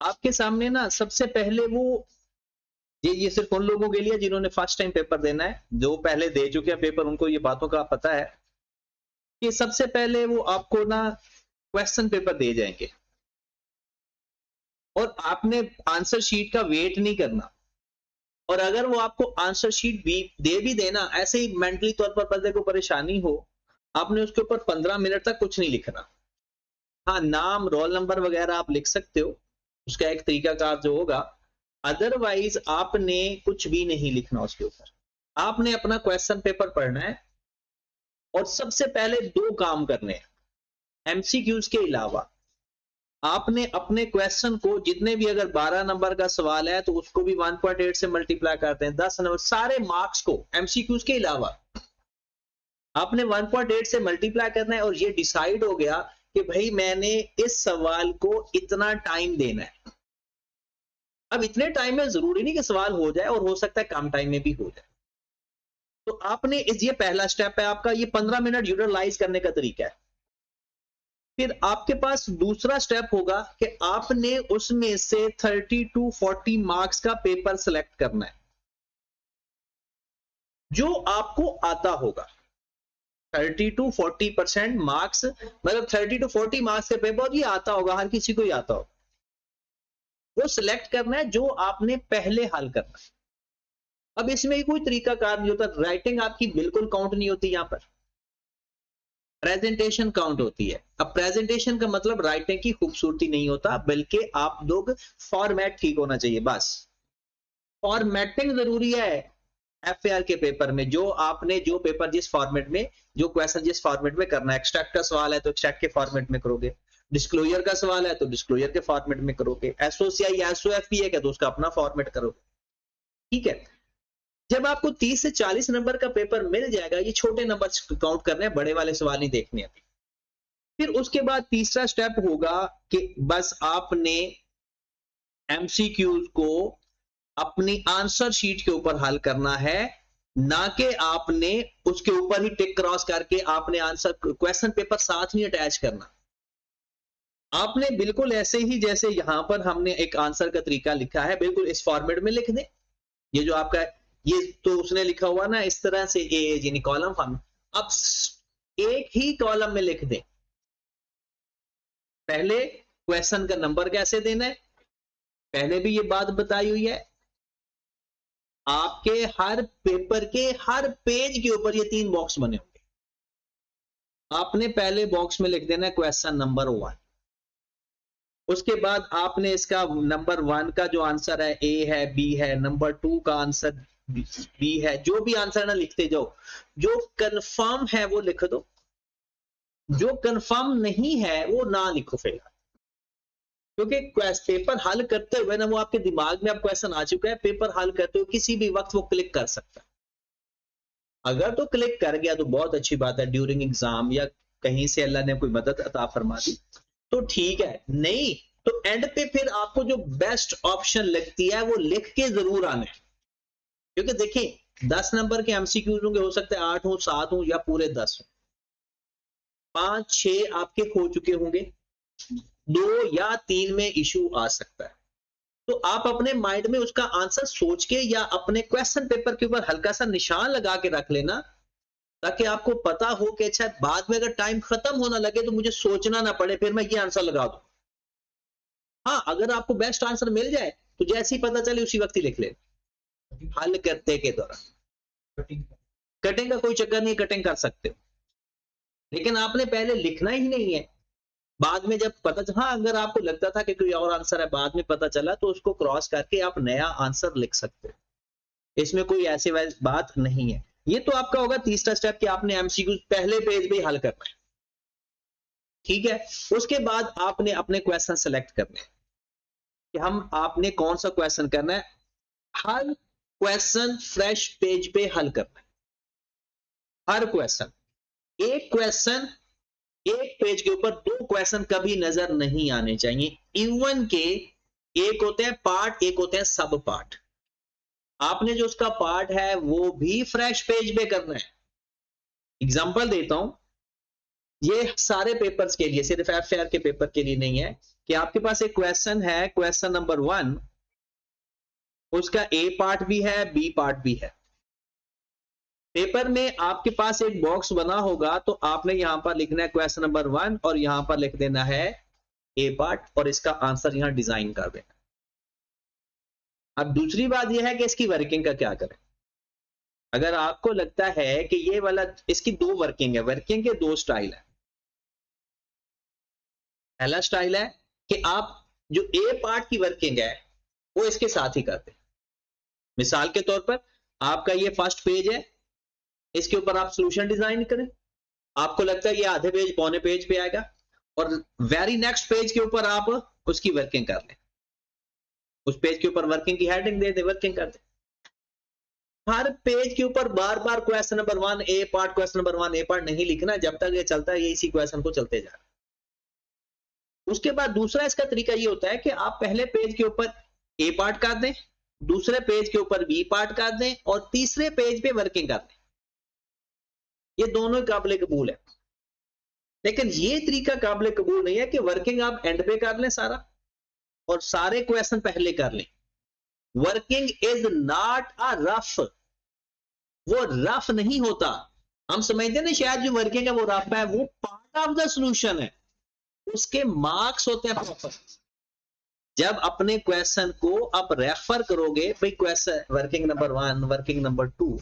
आपके सामने ना सबसे पहले वो ये सिर्फ उन लोगों के लिए जिन्होंने फर्स्ट टाइम पेपर देना है, जो पहले दे चुके हैं पेपर उनको ये बातों का पता है कि सबसे पहले वो आपको ना क्वेश्चन पेपर दे जाएंगे और आपने आंसर शीट का वेट नहीं करना। और अगर वो आपको आंसर शीट भी देना, ऐसे ही मेंटली तौर पर बंदे को परेशानी हो, आपने उसके ऊपर 15 मिनट तक कुछ नहीं लिखना। हाँ, नाम रोल नंबर वगैरह आप लिख सकते हो, उसका एक तरीकाकार जो होगा, अदरवाइज आपने कुछ भी नहीं लिखना उसके ऊपर। आपने अपना क्वेश्चन पेपर पढ़ना है और सबसे पहले दो काम करने हैं एमसीक्यूज के अलावा। आपने अपने क्वेश्चन को जितने भी, अगर 12 नंबर का सवाल है तो उसको भी 1.8 से मल्टीप्लाई करते हैं, 10 नंबर सारे मार्क्स को एमसीक्यूज के अलावा आपने 1.8 से मल्टीप्लाई करना है। और ये डिसाइड हो गया कि भाई मैंने इस सवाल को इतना टाइम देना है। अब इतने टाइम में जरूरी नहीं कि सवाल हो जाए, और हो सकता है कम टाइम में भी हो जाए। तो आपने ये पहला स्टेप है आपका, ये 15 मिनट यूटिलाइज करने का तरीका है। फिर आपके पास दूसरा स्टेप होगा कि आपने उसमें से 30 to 40 मार्क्स का पेपर सिलेक्ट करना है जो आपको आता होगा। 30 to 40% मार्क्स, मतलब 30 to 40 मार्क्स के पेपर ये आता होगा, हर किसी को ही आता होगा। वो सिलेक्ट करना है जो आपने पहले हल करना है। अब इसमें कोई तरीकाकार नहीं होता, राइटिंग आपकी बिल्कुल काउंट नहीं होती, यहां पर प्रेजेंटेशन काउंट होती है। अब प्रेजेंटेशन का मतलब राइटिंग की खूबसूरती नहीं होता, बल्कि आप लोग फॉर्मेट ठीक होना चाहिए बस। फॉर्मेटिंग जरूरी है एफएआर के पेपर में। जो आपने जो पेपर जिस फॉर्मेट में, जो क्वेश्चन जिस फॉर्मेट में करना है, एक्सट्रैक्ट का सवाल है तो एक्सट्रैक्ट के फॉर्मेट में करोगे, डिस्क्लोजर का सवाल है तो डिस्क्लोजर के फॉर्मेट में करोगे, एसओसीआई एसओएफपी है तो उसका अपना फॉर्मेट करोगे। ठीक है, जब आपको 30 से 40 नंबर का पेपर मिल जाएगा, ये छोटे नंबर काउंट करने हैं, बड़े वाले सवाल नहीं देखने अभी। फिर उसके बाद तीसरा स्टेप होगा कि बस आपने एमसीक्यूज को अपनी आंसर शीट के ऊपर हल करना है, ना कि आपने उसके ऊपर ही टिक क्रॉस करके आपने आंसर क्वेश्चन पेपर साथ नहीं अटैच करना। आपने बिल्कुल ऐसे ही जैसे यहां पर हमने एक आंसर का तरीका लिखा है, बिल्कुल इस फॉर्मेट में लिख दें। ये जो आपका ये तो उसने लिखा हुआ ना इस तरह से, ए यानी कॉलम फॉर्म, अब एक ही कॉलम में लिख दें। पहले क्वेश्चन का नंबर कैसे देना है, पहले भी ये बात बताई हुई है। आपके हर पेपर के हर पेज के ऊपर ये 3 बॉक्स बने होंगे। आपने पहले बॉक्स में लिख देना है क्वेश्चन नंबर 1। उसके बाद आपने इसका नंबर 1 का जो आंसर है ए है, बी है, नंबर 2 का आंसर बी है, जो भी आंसर ना लिखते जाओ। जो कंफर्म है वो लिख दो, जो कंफर्म नहीं है वो ना लिखो फिलहाल, क्योंकि पेपर हल करते हुए ना वो आपके दिमाग में अब क्वेश्चन आ चुका है। पेपर हल करते हुए किसी भी वक्त वो क्लिक कर सकता है। अगर तो क्लिक कर गया तो बहुत अच्छी बात है, ड्यूरिंग एग्जाम या कहीं से अल्लाह ने कोई मदद अता फरमा दी तो ठीक है, नहीं तो एंड पे फिर आपको जो बेस्ट ऑप्शन लगती है वो लिख के जरूर आना है। क्योंकि देखिए 10 नंबर के एमसीक्यूज होंगे, हो सकता है 8 हो, 7 हो या पूरे 10 हो। 5-6 आपके हो चुके होंगे, 2 या 3 में इशू आ सकता है। तो आप अपने माइंड में उसका आंसर सोच के या अपने क्वेश्चन पेपर के ऊपर हल्का सा निशान लगा के रख लेना, ताकि आपको पता हो कि अच्छा बाद में अगर टाइम खत्म होना लगे तो मुझे सोचना ना पड़े, फिर मैं ये आंसर लगा दूं। हाँ, अगर आपको बेस्ट आंसर मिल जाए तो जैसे ही पता चले उसी वक्त ही लिख ले, हल करते के दौरान। कटिंग का कोई चक्कर नहीं, कटिंग कर सकते हो, लेकिन आपने पहले लिखना ही नहीं है। बाद में जब पता हाँ, अगर आपको लगता था कि कोई और आंसर है, बाद में पता चला तो उसको क्रॉस करके आप नया आंसर लिख सकते हो। इसमें कोई ऐसी बात नहीं है। ये तो आपका होगा तीसरा स्टेप कि आपने एमसीक्यू पहले पेज पे हल करना है। ठीक है, उसके बाद आपने अपने क्वेश्चन सेलेक्ट करने हैं कि हम आपने कौन सा क्वेश्चन करना है। हर क्वेश्चन फ्रेश पेज पे हल करना है, हर क्वेश्चन। एक क्वेश्चन एक पेज के ऊपर 2 क्वेश्चन कभी नजर नहीं आने चाहिए। इवन के एक होते हैं पार्ट, एक होते हैं सब पार्ट। आपने जो उसका पार्ट है वो भी फ्रेश पेज पे करना है। एग्जांपल देता हूं, ये सारे पेपर्स के लिए, सिर्फ एफएआर के पेपर के लिए नहीं है, कि आपके पास एक क्वेश्चन है, क्वेश्चन नंबर 1, उसका ए पार्ट भी है, बी पार्ट भी है। पेपर में आपके पास एक बॉक्स बना होगा, तो आपने यहां पर लिखना है क्वेश्चन नंबर 1 और यहां पर लिख देना है ए पार्ट और इसका आंसर यहां डिजाइन कर देना। अब दूसरी बात यह है कि इसकी वर्किंग का क्या करें। अगर आपको लगता है कि ये वाला, इसकी दो वर्किंग है, वर्किंग के दो स्टाइल है। पहला स्टाइल है कि आप जो ए पार्ट की वर्किंग है वो इसके साथ ही करते हैं। मिसाल के तौर पर आपका ये फर्स्ट पेज है, इसके ऊपर आप सॉल्यूशन डिजाइन करें, आपको लगता है ये आधे पेज पौने पेज पे आएगा, और वेरी नेक्स्ट पेज के ऊपर आप उसकी वर्किंग कर लें, उस पेज के ऊपर वर्किंग की हेडिंग दे दे, वर्किंग कर दे। हर पेज के ऊपर बार बार क्वेश्चन नंबर 1 ए पार्ट, क्वेश्चन नंबर 1 ए पार्ट नहीं लिखना, जब तक ये चलता है ये इसी क्वेश्चन को चलते जा रहा है। उसके बाद दूसरा इसका तरीका ये होता है कि आप पहले पेज के ऊपर ए पार्ट कर दें, दूसरे पेज के ऊपर बी पार्ट कर दें और तीसरे पेज पे वर्किंग कर दें। ये दोनों काबिल कबूल है, लेकिन ये तरीका काबिल कबूल नहीं है कि वर्किंग आप एंड पे कर लें सारा और सारे क्वेश्चन पहले कर लें। Working is not a rough, वो रफ नहीं होता। हम समझते हैं ना शायद जो वर्किंग है वो रफ है, वो पार्ट ऑफ द सॉल्यूशन है, उसके मार्क्स होते हैं प्रॉपर। जब अपने क्वेश्चन को आप रेफर करोगे, भाई question working number 1, working number 2,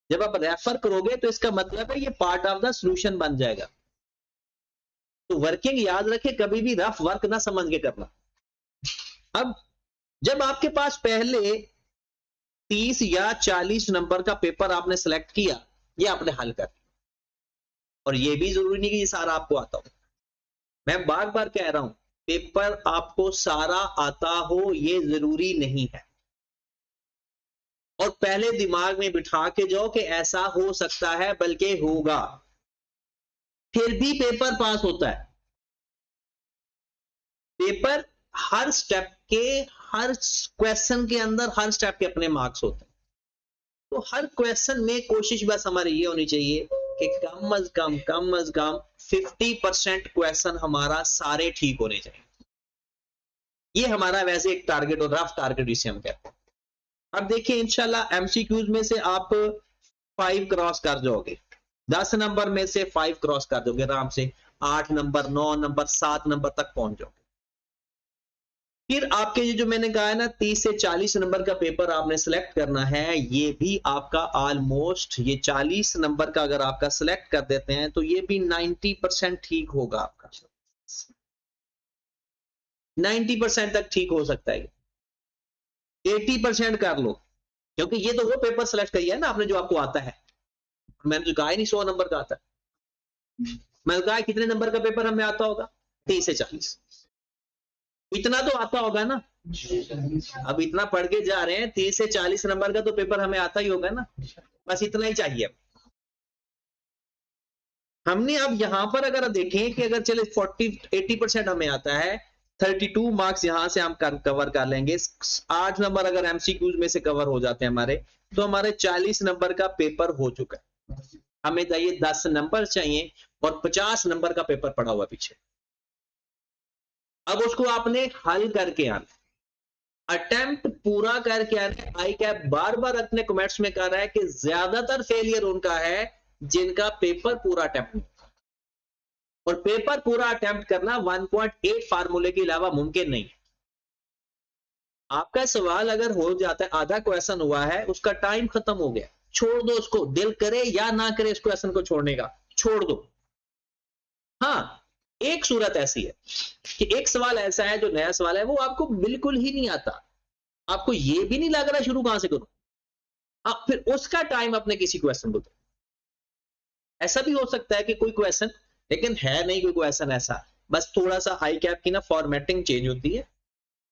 जब आप रेफर करोगे तो इसका मतलब है ये पार्ट ऑफ द सॉल्यूशन बन जाएगा। तो वर्किंग याद रखे, कभी भी रफ वर्क ना समझ के करना। अब जब आपके पास पहले 30 या 40 नंबर का पेपर आपने सेलेक्ट किया, ये आपने हल कर दिया, और ये भी जरूरी नहीं कि ये सारा आपको आता हो। मैं बार बार कह रहा हूं, पेपर आपको सारा आता हो ये जरूरी नहीं है, और पहले दिमाग में बिठा के जाओ कि ऐसा हो सकता है, बल्कि होगा, फिर भी पेपर पास होता है। पेपर हर स्टेप के, हर क्वेश्चन के अंदर हर स्टेप के अपने मार्क्स होते हैं। तो हर क्वेश्चन में कोशिश बस हमारी ये होनी चाहिए कि कम अज कम 50% क्वेश्चन हमारा सारे ठीक होने चाहिए। ये हमारा वैसे एक टारगेट और रफ टारगेट जिसे हम कहते हैं। अब देखिए इंशाल्लाह एमसीक्यूज में से आप 5 क्रॉस कर जाओगे, 10 नंबर में से 5 क्रॉस कर दोगे आराम से, 8 नंबर, 9 नंबर, 7 नंबर तक पहुंच जाओगे। फिर आपके ये जो मैंने कहा है ना 30 से 40 नंबर का पेपर आपने सिलेक्ट करना है, ये भी आपका ऑलमोस्ट, ये 40 नंबर का अगर आपका सिलेक्ट कर देते हैं तो ये भी 90% ठीक होगा आपका, 90% तक ठीक हो सकता है। 80% कर लो, क्योंकि ये तो वो पेपर सिलेक्ट किया है ना आपने जो आपको आता है। मैंने तो कहा ही नहीं 100 नंबर का आता है, मैंने कहा कितने नंबर का पेपर हमें आता होगा, 30 से 40, इतना तो आता होगा ना। अब इतना पढ़ के जा रहे हैं, 30 से 40 नंबर का तो पेपर हमें आता ही होगा ना, बस इतना ही चाहिए। हमने अब यहां पर अगर देखें कि अगर चले 80% हमें आता है, 32 मार्क्स यहां से हम कवर कर लेंगे, 8 नंबर अगर एमसीक्यूज में से कवर हो जाते हैं हमारे, तो हमारे 40 नंबर का पेपर हो चुका है। हमें चाहिए 10 नंबर चाहिए और 50 नंबर का पेपर पड़ा हुआ पीछे। अब उसको आपने हल करके आना, अटेम्प्ट पूरा करके आना। आई कैप बार बार अपने कमेंट्स में कह रहा है कि ज्यादातर फेलियर उनका है जिनका पेपर पूरा अटेम्प्ट नहीं, और पेपर पूरा अटेम्प्ट करना 1.8 फार्मूले के अलावा मुमकिन नहीं है। आपका सवाल अगर हो जाता है, आधा क्वेश्चन हुआ है, उसका टाइम खत्म हो गया, छोड़ दो उसको, दिल करे या ना करे इस क्वेश्चन को छोड़ने का, छोड़ दो। हाँ, एक सूरत ऐसी है कि एक सवाल ऐसा है जो नया सवाल है, वो आपको बिल्कुल ही नहीं आता, आपको ये भी नहीं लग रहा शुरू कहां से करूं, आप फिर उसका टाइम अपने किसी क्वेश्चन को दो। ऐसा भी हो सकता है कि कोई क्वेश्चन, लेकिन है नहीं कोई क्वेश्चन ऐसा, बस थोड़ा सा आई कैप की ना फॉर्मेटिंग चेंज होती है।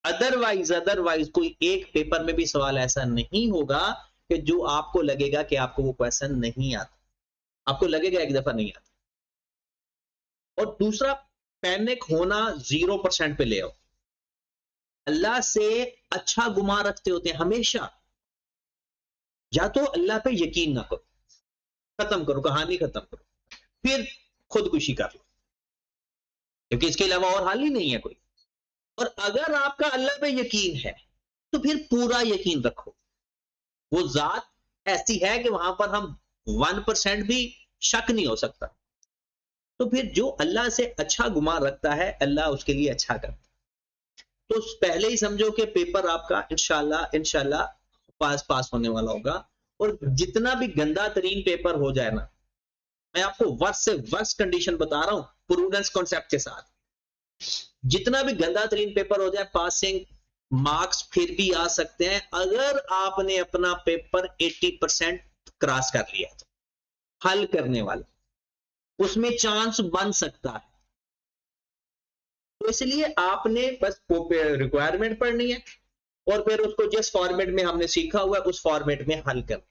अदरवाइज कोई एक पेपर में भी सवाल ऐसा नहीं होगा कि जो आपको लगेगा कि आपको वो क्वेश्चन नहीं आता, आपको लगेगा एक दफा नहीं आता। और दूसरा, पैनिक होना 0% पे ले आओ। अल्लाह से अच्छा गुमान रखते होते हैं हमेशा, या तो अल्लाह पे यकीन ना करो, खत्म करो, कहानी खत्म करो। फिर खुदकुशी कर लो, क्योंकि इसके अलावा और हल ही नहीं है कोई। और अगर आपका अल्लाह पे यकीन है तो फिर पूरा यकीन रखो, वो जात ऐसी है कि वहां पर हम 1% भी शक नहीं हो सकता। तो फिर जो अल्लाह से अच्छा गुमान रखता है अल्लाह उसके लिए अच्छा करता है। तो पहले ही समझो कि पेपर आपका इंशाल्लाह इंशाल्लाह पास होने वाला होगा। और जितना भी गंदा तरीन पेपर हो जाए ना, मैं आपको वर्स्ट से वर्स्ट कंडीशन बता रहा हूं प्रूडेंस कॉन्सेप्ट के साथ, जितना भी गंदा तरीन पेपर हो जाए पासिंग मार्क्स फिर भी आ सकते हैं अगर आपने अपना पेपर 80% क्रॉस कर लिया तो। हल करने वाला उसमें चांस बन सकता है। तो इसलिए आपने बस रिक्वायरमेंट पढ़नी है और फिर उसको जिस फॉर्मेट में हमने सीखा हुआ है उस फॉर्मेट में हल करना।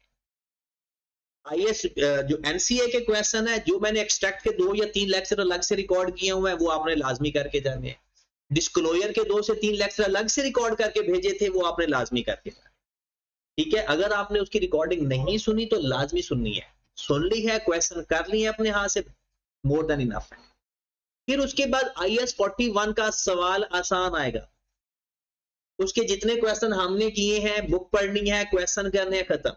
आईएएस जो एनसीए के क्वेश्चन है, जो मैंने एक्सट्रैक्ट के 2 या 3 लेक्चर अलग से रिकॉर्ड किए हुए हैं वो आपने लाजमी करके जाने हैं। डिस्क्लोजर के 2 से 3 लेक्चर अलग से रिकॉर्ड करके भेजे थे, वो आपने लाजमी करके जाना। ठीक है, अगर आपने उसकी रिकॉर्डिंग नहीं सुनी तो लाजमी सुननी है, सुन ली है, क्वेश्चन कर लिए अपने हाथ से, मोर देन इनफ है। फिर उसके बाद आईएएस 41 का सवाल आसान आएगा, उसके जितने क्वेश्चन हमने किए हैं बुक पढ़नी है, क्वेश्चन करने हैं, खत्म।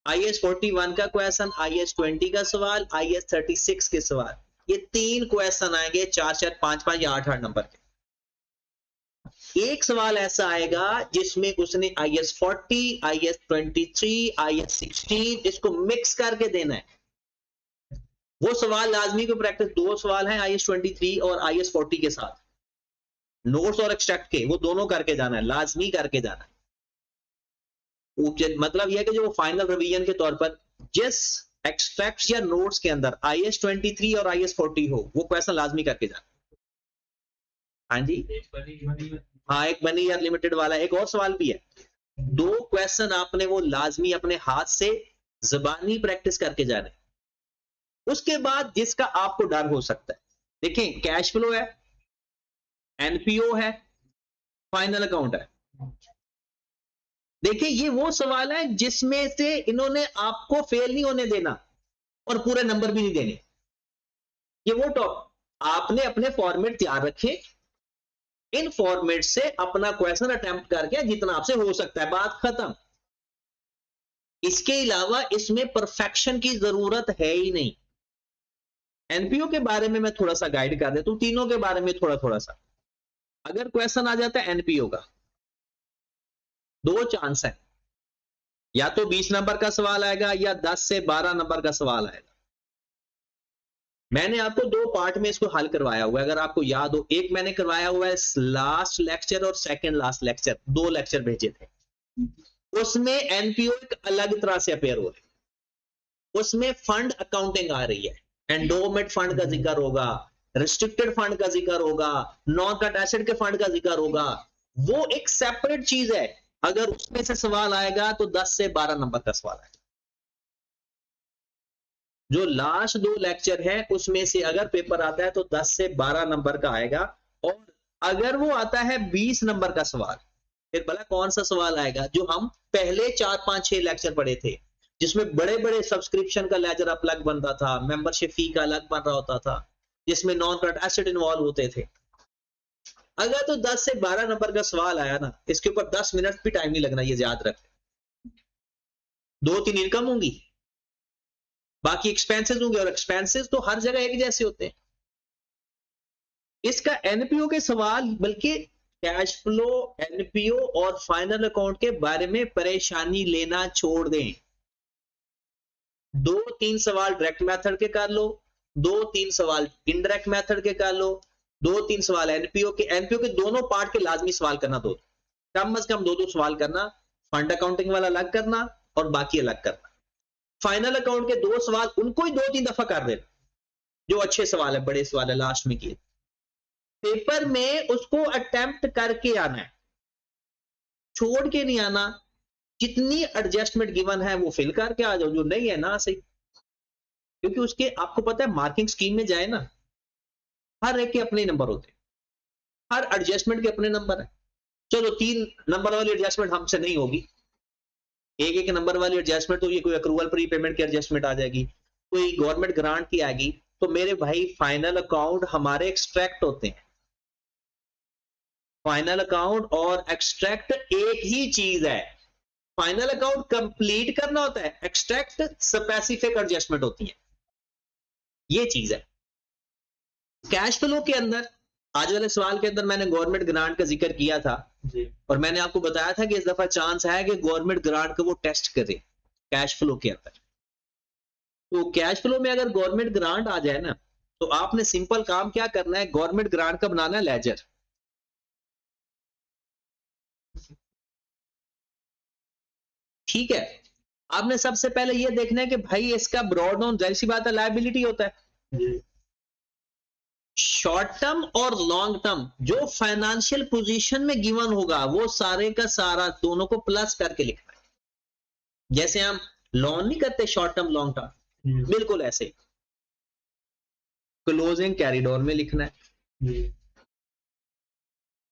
आईएएस 41 का क्वेश्चन, आईएएस 20 का सवाल, आईएएस 36 के सवाल, ये 3 क्वेश्चन आएंगे 4-4, 5-5 या 8-8 नंबर के। एक सवाल ऐसा आएगा जिसमें उसने आईएएस 40, आईएएस 23, आईएएस 16 इसको मिक्स करके देना है। वो सवाल लाजमी को प्रैक्टिस, 2 सवाल हैं आईएएस 23 और आईएएस 40 के साथ, नोट्स और एक्सट्रैक्ट के, वो दोनों करके जाना है, लाजमी करके जाना है। मतलब यह है कि जो फाइनल रिवीजन के तौर पर जिस एक्सट्रैक्ट या नोट्स के अंदर आईएएस 23 और आईएएस 40 हो वो क्वेश्चन लाजमी करके जाना। हाँ जी, हाँ, एक मनी ईयर लिमिटेड वाला एक और सवाल भी है। 2 क्वेश्चन आपने वो लाजमी अपने हाथ से जबानी प्रैक्टिस करके जाने। उसके बाद जिसका आपको डर हो सकता है, देखें कैश फ्लो है, एनपीओ है, फाइनल अकाउंट है। देखिए ये वो सवाल है जिसमें से इन्होंने आपको फेल नहीं होने देना और पूरे नंबर भी नहीं देने। ये वो टॉप, आपने अपने फॉर्मेट तैयार रखे, इन फॉर्मेट से अपना क्वेश्चन अटेम्प्ट करके जितना आपसे हो सकता है, बात खत्म। इसके अलावा इसमें परफेक्शन की जरूरत है ही नहीं। एनपीओ के बारे में मैं थोड़ा सा गाइड कर देता हूं, तीनों के बारे में थोड़ा थोड़ा सा। अगर क्वेश्चन आ जाता है एनपीओ का, 2 चांस है, या तो 20 नंबर का सवाल आएगा या 10 से 12 नंबर का सवाल आएगा। मैंने आपको 2 पार्ट में इसको हल करवाया हुआ है, अगर आपको याद हो। एक मैंने करवाया हुआ है लास्ट लेक्चर और सेकंड लास्ट लेक्चर, 2 लेक्चर भेजे थे। उसमें एनपीओ एक अलग तरह से अपेयर हो रही है, उसमें फंड अकाउंटिंग आ रही है, एंडोमेंट फंड का जिक्र होगा, रिस्ट्रिक्टेड फंड का जिक्र होगा, नॉन करंट एसेट के फंड का जिक्र होगा। वो एक सेपरेट चीज है, अगर उसमें से सवाल आएगा तो 10 से 12 नंबर का सवाल आएगा। जो लास्ट 2 लेक्चर है उसमें से अगर पेपर आता है तो 10 से 12 नंबर का आएगा। और अगर वो आता है 20 नंबर का सवाल, फिर भला कौन सा सवाल आएगा जो हम पहले 4, 5, 6 लेक्चर पढ़े थे, जिसमें बड़े बड़े सब्सक्रिप्शन का लेजर अलग बनता था, मेंबरशिप फी का अलग बन रहा होता था, जिसमें नॉन करंट एसेट इन्वॉल्व होते थे। अगर तो 10 से 12 नंबर का सवाल आया ना, इसके ऊपर 10 मिनट भी टाइम नहीं लगना, ये याद रखें। 2-3 इनकम होंगी, बाकी एक्सपेंसेस होंगे, और एक्सपेंसेस तो हर जगह एक जैसे होते हैं। इसका एनपीओ के सवाल, बल्कि कैश फ्लो, एनपीओ और फाइनल अकाउंट के बारे में परेशानी लेना छोड़ दें। 2-3 सवाल डायरेक्ट मेथड के कर लो, 2-3 सवाल इनडायरेक्ट मेथड के कर लो, 2-3 सवाल एनपीओ के दोनों पार्ट के लाजमी सवाल करना, दो कम से कम 2-2 सवाल करना, फंड अकाउंटिंग वाला अलग करना और बाकी अलग करना। फाइनल अकाउंट के 2 सवाल उनको ही 2-3 दफा कर देना, जो अच्छे सवाल है, बड़े सवाल है, लास्ट में किए। पेपर में उसको अटेम्प्ट करके आना है, छोड़ के नहीं आना। जितनी एडजस्टमेंट गिवन है वो फिल करके आ जाओ, जो नहीं है ना सही, क्योंकि उसके आपको पता है मार्किंग स्कीम में जाए ना, हर एक के अपने नंबर होते हैं, हर एडजस्टमेंट के अपने नंबर है। चलो 3 नंबर वाली एडजस्टमेंट हमसे नहीं होगी, एक नंबर वाली एडजस्टमेंट तो ये कोई अक्रूवल प्री पेमेंट की एडजस्टमेंट आ जाएगी, कोई गवर्नमेंट ग्रांट की आएगी, तो मेरे भाई फाइनल अकाउंट हमारे एक्सट्रैक्ट होते हैं। फाइनल अकाउंट और एक्सट्रैक्ट एक ही चीज है। फाइनल अकाउंट कंप्लीट करना होता है, एक्सट्रैक्ट स्पेसिफिक एडजस्टमेंट होती है, ये चीज है। कैश फ्लो के अंदर आज वाले सवाल के अंदर मैंने गवर्नमेंट ग्रांट का जिक्र किया था जी। और मैंने आपको बताया था कि इस दफा चांस है कि गवर्नमेंट ग्रांट को वो टेस्ट करे कैश फ्लो के अंदर। तो कैश फ्लो में अगर गवर्नमेंट ग्रांट आ जाए ना, तो आपने सिंपल काम क्या करना है, गवर्नमेंट ग्रांट का बनाना है लेजर। ठीक है, आपने सबसे पहले ये देखना है कि भाई इसका ब्रॉड डाउन जाहिर सी बात है लायबिलिटी होता है। शॉर्ट टर्म और लॉन्ग टर्म जो फाइनेंशियल पोजीशन में गिवन होगा वो सारे का सारा दोनों को प्लस करके लिखना है। जैसे हम लोन नहीं करते शॉर्ट टर्म लॉन्ग टर्म, बिल्कुल ऐसे क्लोजिंग कैरिडोर में लिखना है।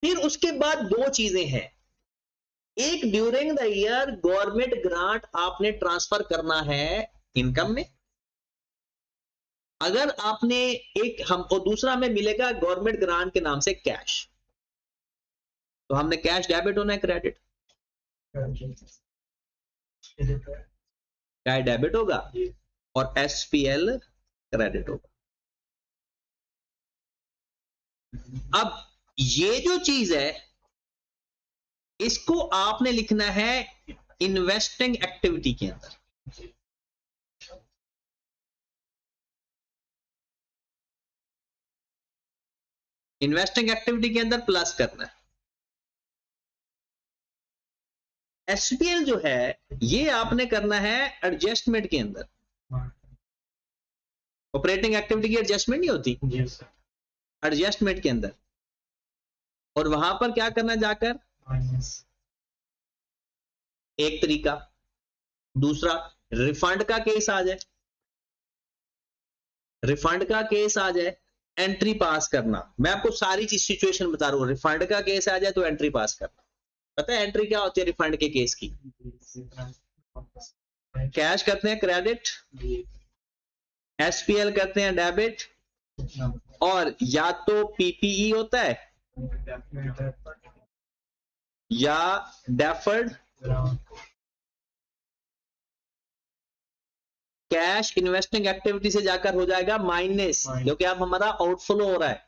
फिर उसके बाद दो चीजें हैं, एक during the year government grant आपने ट्रांसफर करना है इनकम में, अगर आपने एक हमको दूसरा हमें मिलेगा गवर्नमेंट ग्रांट के नाम से कैश, तो हमने कैश डेबिट होना है क्रेडिट, क्या डेबिट होगा और एसपीएल क्रेडिट होगा। अब ये जो चीज है इसको आपने लिखना है इन्वेस्टिंग एक्टिविटी के अंदर। इन्वेस्टिंग एक्टिविटी के अंदर प्लस करना है। एसपीएल जो है ये आपने करना है एडजस्टमेंट के अंदर। ऑपरेटिंग एक्टिविटी की एडजस्टमेंट नहीं होती, एडजस्टमेंट के अंदर, और वहां पर क्या करना जाकर एक तरीका। दूसरा रिफंड का केस आ जाए, रिफंड का केस आ जाए, एंट्री पास करना। मैं आपको सारी चीज सिचुएशन बता रहा हूं, रिफंड का केस आ जाए तो एंट्री पास करना। पता है एंट्री क्या होती है रिफंड के केस की? कैश करते हैं क्रेडिट, एसपीएल करते हैं डेबिट, और या तो पीपीई होता है या डेफर्ड कैश इन्वेस्टिंग एक्टिविटी से जाकर हो जाएगा माइनस, क्योंकि अब हमारा आउटफ्लो हो रहा है,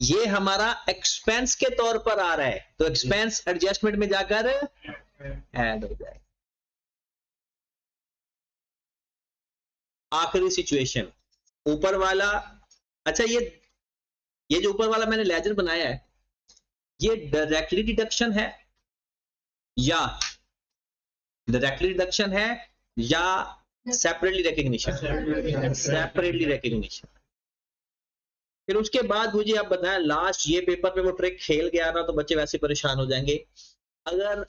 ये हमारा एक्सपेंस के तौर पर आ रहा है, तो एक्सपेंस एडजस्टमेंट में जाकर ऐड हो जाएगा। आखिरी सिचुएशन ऊपर वाला, अच्छा ये जो ऊपर वाला मैंने लेजर बनाया है ये डायरेक्टली डिडक्शन है या सेपरेटली रिकॉग्निशन? Separately recognition. फिर उसके बाद मुझे आप बताएं, लास्ट ये पेपर पे वो ट्रिक खेल गया ना तो बच्चे वैसे परेशान हो जाएंगे। अगर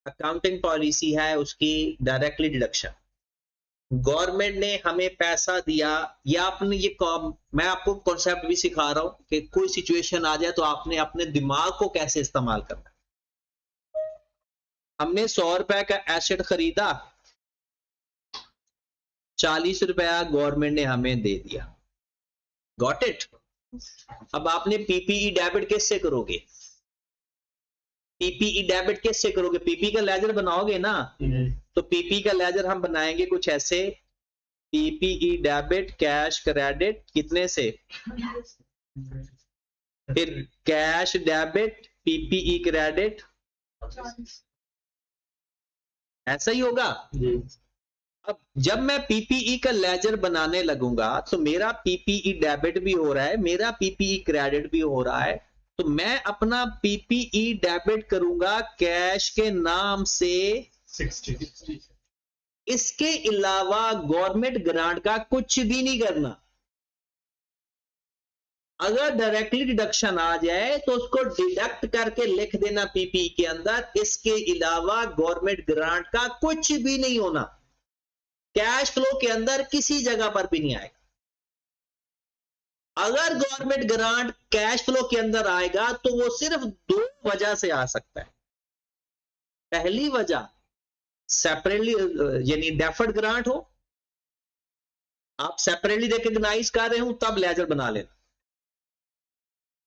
अकाउंटिंग पॉलिसी है उसकी डायरेक्टली डिडक्शन, गवर्नमेंट ने हमें पैसा दिया, या आपने ये मैं आपको कॉन्सेप्ट भी सिखा रहा हूं कि कोई सिचुएशन आ जाए तो आपने अपने दिमाग को कैसे इस्तेमाल करना है। हमने 100 रुपए का एसेट खरीदा, 40 रुपया गवर्नमेंट ने हमें दे दिया, गॉट इट। अब आपने पीपीई डेबिट कैसे करोगे? पीपीई डेबिट कैसे करोगे? पीपी का लेजर बनाओगे ना, तो पीपी का लेजर हम बनाएंगे कुछ ऐसे, पीपीई डेबिट कैश क्रेडिट कितने से, फिर कैश डेबिट पीपीई क्रेडिट, ऐसा ही होगा। अब जब मैं पीपीई का लेजर बनाने लगूंगा तो मेरा पीपीई डेबिट भी हो रहा है, मेरा पीपीई क्रेडिट भी हो रहा है, तो मैं अपना पीपीई डेबिट करूंगा कैश के नाम से 60। इसके अलावा गवर्नमेंट ग्रांट का कुछ भी नहीं करना। अगर डायरेक्टली डिडक्शन आ जाए तो उसको डिडक्ट करके लिख देना पीपीई के अंदर, इसके अलावा गवर्नमेंट ग्रांट का कुछ भी नहीं होना, कैश फ्लो के अंदर किसी जगह पर भी नहीं आएगा। अगर गवर्नमेंट ग्रांट कैश फ्लो के अंदर आएगा तो वो सिर्फ दो वजह से आ सकता है। पहली वजह सेपरेटली यानी डेफर्ड ग्रांट हो, आप सेपरेटली रिकॉग्नाइज कर रहे हो तब लेजर बना लेना।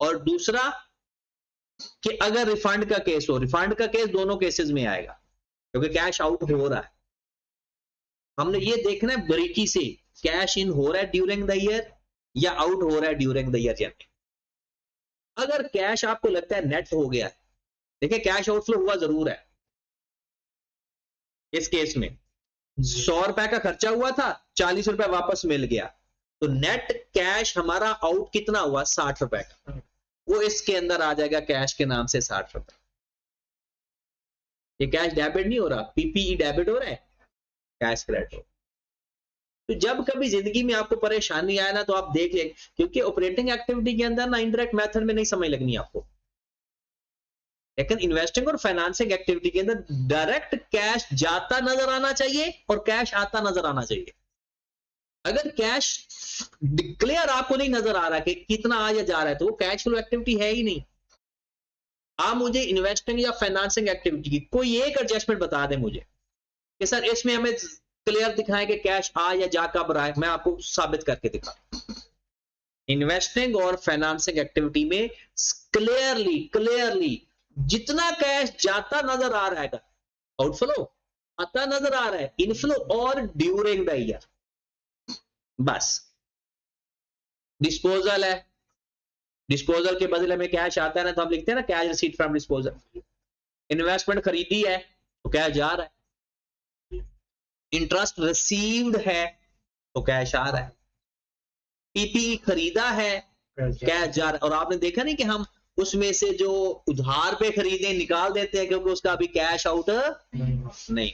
और दूसरा कि अगर रिफंड का केस हो, रिफंड का केस दोनों केसेस में आएगा क्योंकि कैश आउट हो रहा है। हमने ये देखना है बारीकी से, कैश इन हो रहा है ड्यूरिंग द ईयर या आउट हो रहा है ड्यूरिंग द ईयर। अगर कैश आपको लगता है नेट हो गया, देखिए कैश आउटफ्लो हुआ जरूर है इस केस में, 100 रुपए का खर्चा हुआ था, 40 रुपए वापस मिल गया, तो नेट कैश हमारा आउट कितना हुआ, 60 रुपए का, वो इसके अंदर आ जाएगा कैश के नाम से 60 रुपए। ये कैश डेबिट नहीं हो रहा, पीपीई डेबिट हो रहा है, कैश क्रेडिट हो। तो जब कभी जिंदगी में आपको परेशानी आए ना तो आप देख लें, क्योंकि ऑपरेटिंग एक्टिविटी के अंदर ना इनडायरेक्ट मेथड में नहीं समझ लगनी आपको, लेकिन इन्वेस्टिंग और फाइनेंसिंग एक्टिविटी के अंदर डायरेक्ट कैश जाता नजर आना चाहिए और कैश आता नजर आना चाहिए। अगर कैश डिक्लेयर आपको नहीं नजर आ रहा कि कितना आ या जा रहा है, तो वो कैश फ्लो एक्टिविटी है ही नहीं। आप मुझे इन्वेस्टिंग या फाइनेंसिंग एक्टिविटी की कोई एक एडजस्टमेंट बता दें मुझे कि सर इसमें हमें क्लियर दिखाएं कि कैश आ या जा कब रहा है, मैं आपको साबित करके दिखा। इन्वेस्टिंग और फाइनेंसिंग एक्टिविटी में क्लियरली जितना कैश जाता नजर आ रहा है, आउटफ्लो आता नजर आ रहा है, इनफ्लो और ड्यूरिंग द ईयर, बस। डिस्पोजल है, डिस्पोजल के बदले में कैश आता है ना, तो हम लिखते हैं ना cash receipt from disposal. Investment खरीदी है तो कैश जा रहा है, इंटरेस्ट रिसीव्ड है तो कैश आ रहा है, पीपी खरीदा है कैश जा रहा है। और आपने देखा नहीं कि हम उसमें से जो उधार पे खरीदे निकाल देते हैं क्योंकि उसका अभी कैश आउट नहीं।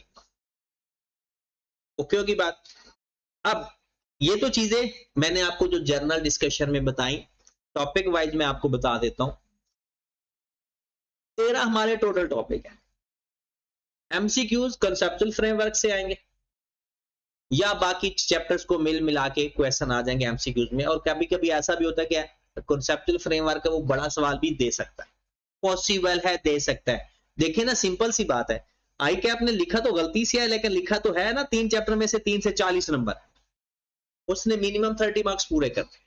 ओके की बात। अब ये तो चीजें मैंने आपको जो जर्नल डिस्कशन में बताई, टॉपिक वाइज मैं आपको बता देता हूं। 13 हमारे टोटल टॉपिक है। एमसीक्यूज कंसेप्चुअल फ्रेमवर्क से आएंगे या बाकी चैप्टर्स को मिल मिला के क्वेश्चन आ जाएंगे एमसीक्यूज में। और कभी कभी ऐसा भी होता है कि कॉन्सेप्चुअल फ्रेमवर्क का वो बड़ा सवाल भी दे सकता है, पॉसिबल है दे सकता है। देखिए ना, सिंपल सी बात है, आई कैप ने लिखा तो गलती से है, लेकिन लिखा तो है ना 3 चैप्टर में से 3 से 40 नंबर, उसने मिनिमम 30 मार्क्स पूरे करने।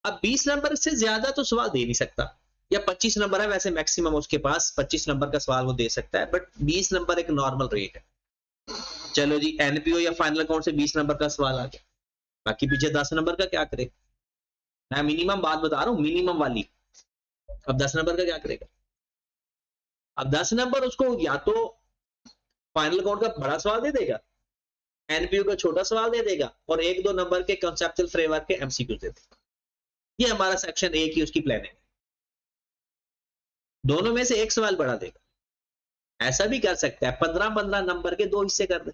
अब 20 नंबर से ज्यादा तो सवाल दे नहीं सकता, या 25 नंबर है वैसे मैक्सिमम उसके पास 25 नंबर का सवाल वो दे सकता है, बट 20 नंबर एक नॉर्मल रेट है। चलो जी, एनपीओ या फाइनल अकाउंट से 20 नंबर का सवाल आ गया, बाकी पीछे 10 नंबर का क्या करे। मैं मिनिमम बात बता रहा हूं, मिनिमम वाली। अब 10 नंबर का क्या करेगा? अब 10 नंबर उसको या तो फाइनल अकाउंट का बड़ा सवाल दे देगा, एनपीओ का छोटा सवाल दे देगा, और 1-2 नंबर के कंसेप्चुअल फ्रेमवर्क के एमसीक्यू दे देगा। ये हमारा सेक्शन ए की उसकी प्लानिंग। दोनों में से एक सवाल बड़ा देगा। ऐसा भी कर सकता है 15-15 नंबर के 2 हिस्से कर दे,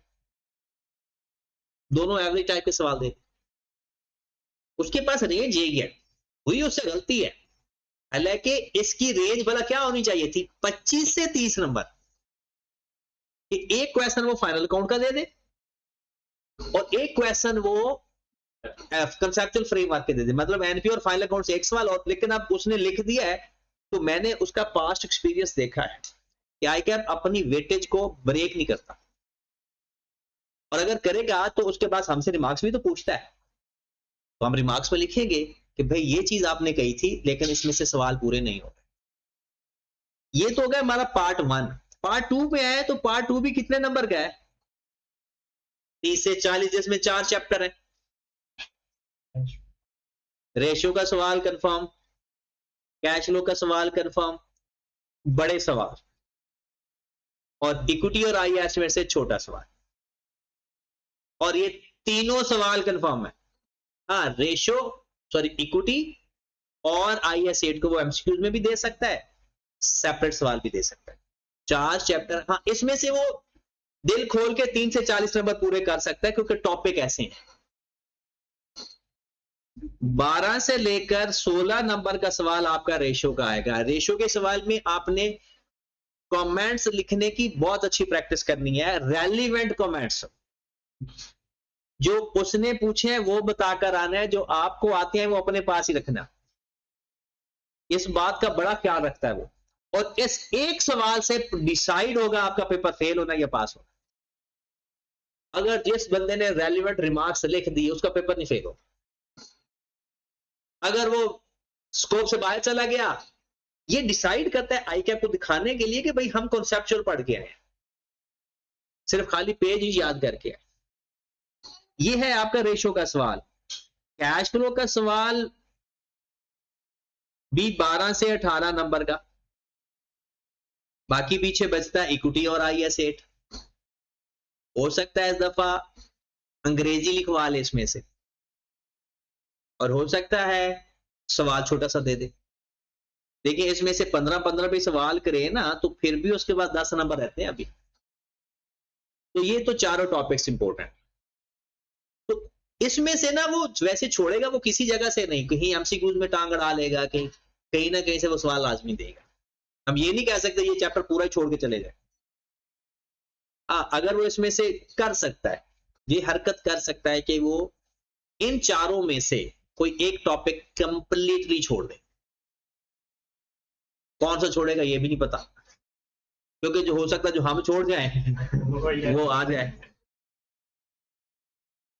दोनों एवरेज टाइप के सवाल दे। उसके पास रेंज यही है, हुई उससे गलती है। हालांकि इसकी रेंज भला क्या होनी चाहिए थी, 25 से 30 नंबर। कि एक क्वेश्चन वो फाइनल अकाउंट का दे दे और एक क्वेश्चन वो कंसेप्चुअल फ्रेमवर्क के दे दे। मतलब एनपी और फाइनल अकाउंट से एक सवाल, और लेकिन अब उसने लिख दिया है तो मैंने उसका पास्ट एक्सपीरियंस देखा है कि आई कैप अपनी वेटेज को ब्रेक नहीं करता, और अगर करेगा तो उसके बाद हमसे रिमार्क्स भी तो पूछता है, तो हम रिमार्क्स में लिखेंगे कि भाई ये चीज आपने कही थी लेकिन इसमें से सवाल पूरे नहीं हो रहे। ये तो हो गया हमारा पार्ट 1। पार्ट 2 पे आए तो पार्ट 2 भी कितने नंबर का है, 30 से 40, जिसमें 4 चैप्टर है। रेशियो का सवाल कंफर्म, कैश फ्लो का सवाल कंफर्म, बड़े सवाल, और इक्विटी और आई एस्टिमेट से छोटा सवाल, और ये तीनों सवाल कंफर्म है। हाँ, रेशियो सॉरी इक्विटी और IS8 को वो एमसीक्यूज में भी दे सकता है, सेपरेट सवाल भी दे सकता है। 4 चैप्टर, हाँ इसमें से वो दिल खोल के 3 से 40 नंबर पूरे कर सकता है, क्योंकि टॉपिक ऐसे हैं। 12 से लेकर 16 नंबर का सवाल आपका रेशियो का आएगा। रेशियो के सवाल में आपने कमेंट्स लिखने की बहुत अच्छी प्रैक्टिस करनी है, रेलिवेंट कमेंट्स जो उसने पूछे हैं वो बताकर आना है, जो आपको आते हैं वो अपने पास ही रखना। इस बात का बड़ा ख्याल रखता है वो, और इस एक सवाल से डिसाइड होगा आपका पेपर फेल होना या पास होना। अगर जिस बंदे ने रेलिवेंट रिमार्क्स लिख दिए उसका पेपर नहीं फेल हो। अगर वो स्कोप से बाहर चला गया, ये डिसाइड करता है आई कैप को दिखाने के लिए कि भाई हम कॉन्सेप्चुअल पढ़ के आए, सिर्फ खाली पेज ही याद करके आए। ये है आपका रेशो का सवाल। कैश फ्लो का सवाल भी 12 से 18 नंबर का, बाकी पीछे बचता है इक्विटी और IS 8। हो सकता है इस दफा अंग्रेजी लिखवा ले इसमें से, और हो सकता है सवाल छोटा सा दे दे। देखिए इसमें से 15-15 भी सवाल करे ना तो फिर भी उसके बाद 10 नंबर रहते हैं अभी। तो ये तो चारों टॉपिक्स इंपॉर्टेंट। तो इसमें से ना वो वैसे छोड़ेगा वो किसी जगह से नहीं, कहीं MCQs में टांग अड़ा लेगा, कहीं ना कहीं से वो सवाल लाजमी देगा। हम ये नहीं कह सकते ये चैप्टर पूरा ही छोड़ के चले जाए। अगर वो इसमें से कर सकता है, ये हरकत कर सकता है कि वो इन चारों में से कोई एक टॉपिक कंप्लीटली छोड़ दे। कौन सा छोड़ेगा ये भी नहीं पता, क्योंकि जो हो सकता है जो हम छोड़ जाए वो आ जाए।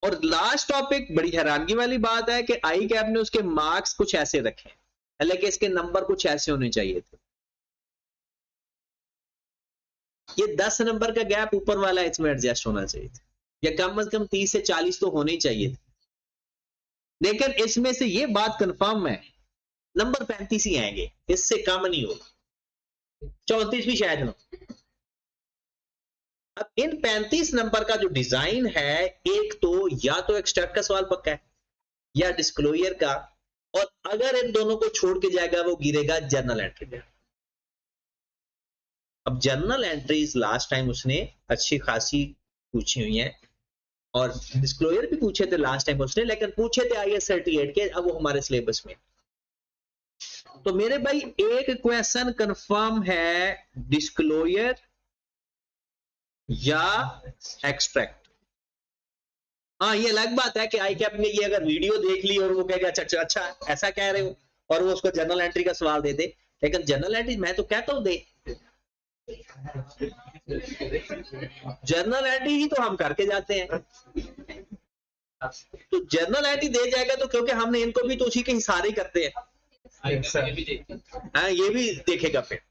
और लास्ट टॉपिक बड़ी हैरानगी वाली बात है कि आई कैप ने उसके मार्क्स कुछ ऐसे रखे, हालांकि इसके नंबर कुछ ऐसे होने चाहिए थे। ये 10 नंबर का गैप ऊपर वाला इसमें एडजस्ट होना चाहिए था, या कम से कम 30 से 40 तो होने ही चाहिए थे। लेकिन इसमें से ये बात कंफर्म है नंबर 35 ही आएंगे, इससे कम नहीं होगा, 34 भी शायद ना। अब इन 35 नंबर का जो डिजाइन है, एक तो या तो एक्सट्रैक्ट का सवाल पक्का है या डिस्क्लोजर का, और अगर इन दोनों को छोड़ के जाएगा वो गिरेगा जर्नल एंट्री पे। अब जर्नल एंट्रीज लास्ट टाइम उसने अच्छी खासी पूछी हुई हैं, और डिस्क्लोजर भी पूछे थे लास्ट टाइम उसने, लेकिन पूछे थे IS 38 के, अब वो हमारे सिलेबस में। तो मेरे भाई एक क्वेश्चन कंफर्म है डिस्क्लोजर या एक्सट्रैक्ट। हाँ ये अलग बात है कि आई कैप ने ये अगर वीडियो देख ली और वो कहेगा अच्छा अच्छा ऐसा कह रहे हो, और वो उसको जर्नल एंट्री का सवाल दे दे। लेकिन जर्नल एंट्री मैं तो कहता हूं दे, जर्नल एंट्री ही तो हम करके जाते हैं। तो जर्नल एंट्री दे जाएगा तो क्योंकि हमने इनको भी तो उसी के हिसारे करते हैं। हाँ ये भी देखेगा। फिर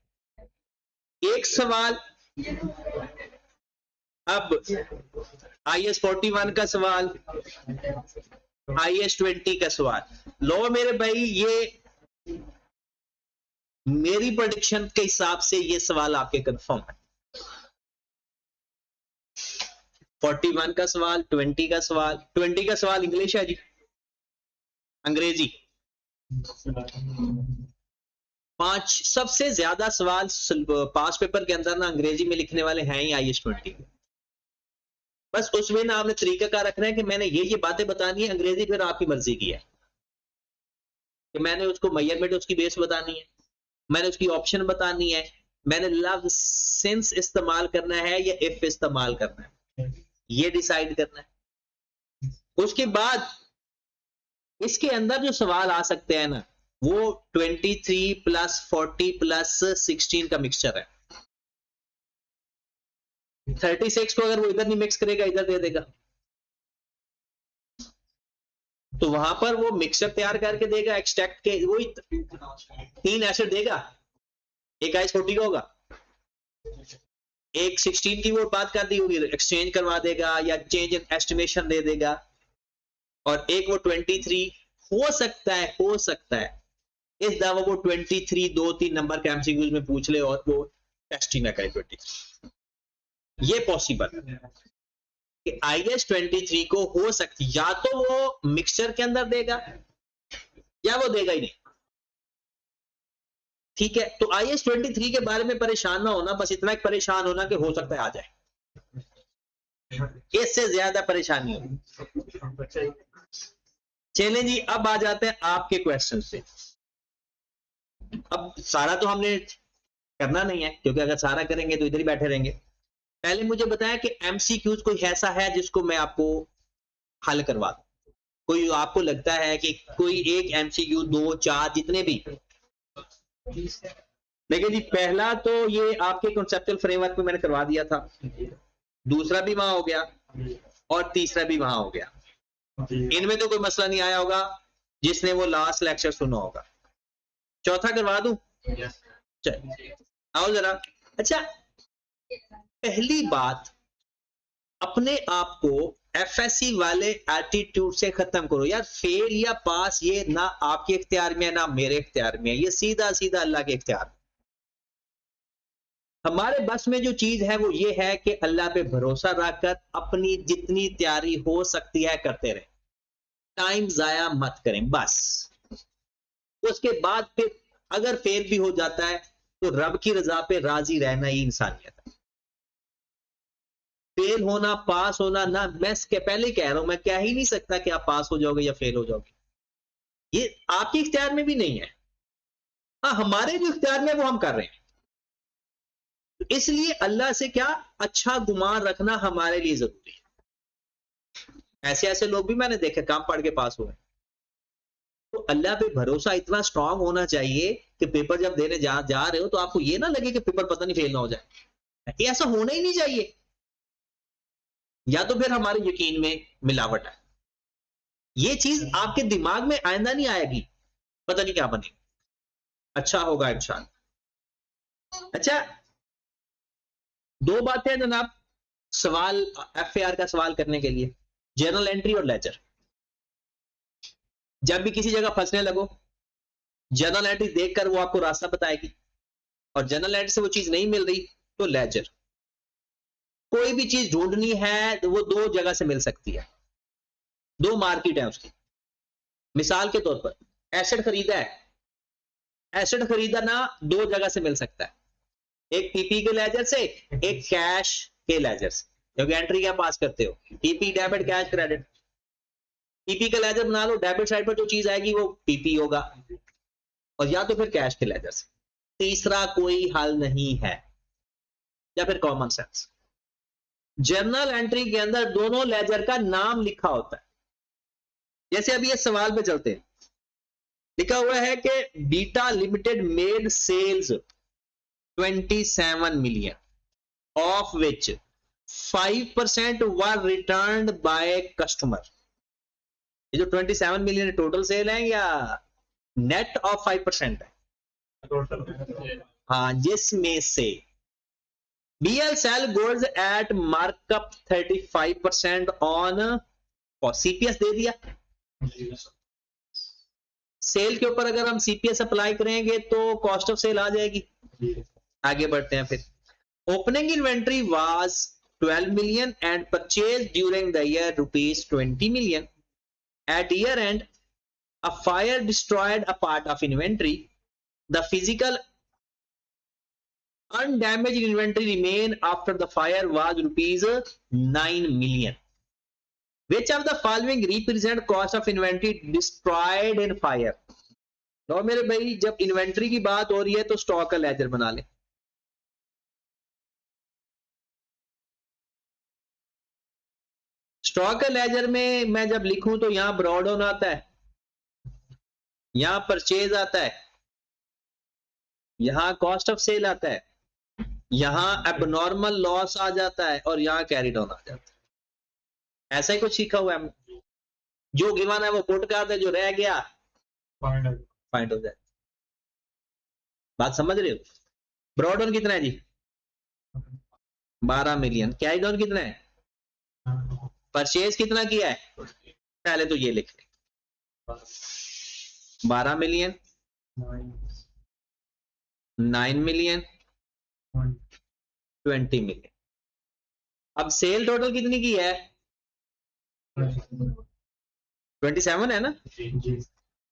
एक सवाल, अब IS 41 का सवाल, IS 20 का सवाल लो मेरे भाई, ये मेरी प्रेडिक्शन के हिसाब से ये सवाल आपके कंफर्म है। 41 का सवाल, 20 का सवाल, 20 का सवाल इंग्लिश है जी, अंग्रेजी। 5 सबसे ज्यादा सवाल पास पेपर के अंदर ना अंग्रेजी में लिखने वाले हैं ही IS 20। बस उसमें ना आपने तरीकाकार रखना है कि मैंने ये बातें बतानी है, अंग्रेजी फिर आपकी मर्जी की है कि मैंने उसको मेजरमेंट उसकी बेस बतानी है, मैंने उसकी ऑप्शन बतानी है, मैंने लव सिंस इस्तेमाल करना है या इफ इस्तेमाल करना है, ये डिसाइड करना है। उसके बाद इसके अंदर जो सवाल आ सकते हैं ना वो 23 प्लस 40 प्लस 16 का मिक्सचर है। 36 को अगर वो इधर नहीं मिक्स करेगा इधर दे देगा, तो वहां पर वो मिक्सचर तैयार करके देगा एक्सट्रैक्ट के, वही 3 एसिड देगा, एक IS 40 का होगा, एक 16 की वो बात कर दी होगी एक्सचेंज करवा देगा या चेंज इन एस्टिमेशन दे देगा, और एक वो 23 हो सकता है इस दफा वो 23 2-3 नंबर के MCQs में पूछ ले और वो टेस्ट ही ना करे 23। ये पॉसिबल है कि IS 23 को हो सकती या तो वो मिक्सचर के अंदर देगा या वो देगा ही नहीं। ठीक है, तो IS 23 के बारे में परेशान ना होना, बस इतना परेशान होना कि हो सकता है आ जाए, इससे ज्यादा परेशानी होगी। चलें जी, अब आ जाते हैं आपके क्वेश्चन से। अब सारा तो हमने करना नहीं है क्योंकि अगर सारा करेंगे तो इधर ही बैठे रहेंगे। पहले मुझे बताया कि MCQs कोई ऐसा है जिसको मैं आपको हल करवा दूं, कोई आपको लगता है कि कोई एक MCQ 2 4 जितने भी। देखिए जी, पहला तो ये आपके कॉन्सेप्चुअल फ्रेमवर्क में मैंने करवा दिया था, दूसरा भी वहां हो गया, और तीसरा भी वहां हो गया। इनमें तो कोई मसला नहीं आया होगा जिसने वो लास्ट लेक्चर सुना होगा। चौथा करवा दूं? चल आओ जरा। अच्छा, पहली बात, अपने आप को एफएससी वाले एटीट्यूड से खत्म करो। यार फेल या पास ये ना आपके इख्तियार में है ना मेरे इख्तियार में है, ये सीधा सीधा अल्लाह के इख्तियार। हमारे बस में जो चीज है वो ये है कि अल्लाह पे भरोसा रखकर अपनी जितनी तैयारी हो सकती है करते रहें, टाइम जाया मत करें बस। उसके बाद फिर अगर फेल भी हो जाता है तो रब की रजा पे राजी रहना ही इंसानियत है। फेल होना पास होना ना, मैं पहले कह रहा हूं, मैं कह ही नहीं सकता कि आप पास हो जाओगे या फेल हो जाओगे, ये आपके इख्तियार में भी नहीं है। हाँ, हमारे जो इख्तियार में वो हम कर रहे हैं। इसलिए अल्लाह से क्या अच्छा गुमान रखना हमारे लिए जरूरी है। ऐसे ऐसे लोग भी मैंने देखे काम पढ़ के पास हुए। तो अल्लाह पे भरोसा इतना स्ट्रांग होना चाहिए कि पेपर जब देने जा रहे हो तो आपको ये ना लगे कि पेपर पता नहीं फेल ना हो जाए। ये ऐसा होना ही नहीं चाहिए। या तो फिर हमारे यकीन में मिलावट है, ये चीज आपके दिमाग में आइंदा नहीं आएगी, पता नहीं क्या बने, अच्छा होगा इंशाअल्लाह। अच्छा, दो बातें हैं जनाब सवाल एफएआर का सवाल करने के लिए, जर्नल एंट्री और लेजर। जब भी किसी जगह फंसने लगो, जर्नल एंट्री देखकर वो आपको रास्ता बताएगी, और जर्नल एंट्री से वो चीज नहीं मिल रही तो लेजर। कोई भी चीज ढूंढनी है तो वो दो जगह से मिल सकती है, दो मार्केट है उसकी। मिसाल के तौर पर एसेट खरीदा है, एसेट खरीदा ना दो जगह से मिल सकता है, एक पीपी के लेजर से, एक कैश के लेजर से, क्योंकि एंट्री क्या पास करते हो, PP debit cash credit. PP का लेजर बना लो, डेबिट साइड पर जो चीज आएगी वो पीपी होगा, और या तो फिर कैश के लेजर से। तीसरा कोई हल नहीं है, या फिर कॉमन सेंस। जर्नल एंट्री के अंदर दोनों लेजर का नाम लिखा होता है। जैसे अभी ये सवाल पे चलते हैं, लिखा हुआ है कि beta limited made sales 27 million, of which 5% were returned by customer. ये जो 27 मिलियन टोटल सेल है या नेट ऑफ 5% है? हाँ, जिसमें से BL cell gold eight markup 35% on, और CPS दे दिया। सेल के ऊपर अगर हम CPS अप्लाई करेंगे तो कॉस्ट ऑफ सेल आ जाएगी। आगे बढ़ते हैं फिर। Opening inventory was 12 million and purchased during the year ₹20 million. At year end, a fire destroyed a part of inventory. The physical undamaged inventory remained after the fire was ₹9 million. Which of the following represent cost of inventory destroyed in fire? तो मेरे भाई, जब inventory की बात हो रही है तो स्टॉक का लेजर बना ले। स्टॉक का लेजर में मैं जब लिखूं तो यहां ब्रॉड ऑन आता है, यहां परचेज आता है, यहां कॉस्ट ऑफ सेल आता है, यहां एबनॉर्मल लॉस आ जाता है, और यहां कैरी डाउन आ जाता है। ऐसा ही कुछ सीखा हुआ है। जो गिवन है वो पुट कर दे, जो रह गया फाइंड हो जाए। बात समझ रहे हो? ब्रॉड ऑन कितना है जी? 12 मिलियन। कैरी डाउन कितना है? परचेज कितना किया है? पहले तो ये लिख ले, 12 मिलियन, 9 मिलियन, 20 मिलियन। अब सेल टोटल कितनी की है? 27 है ना?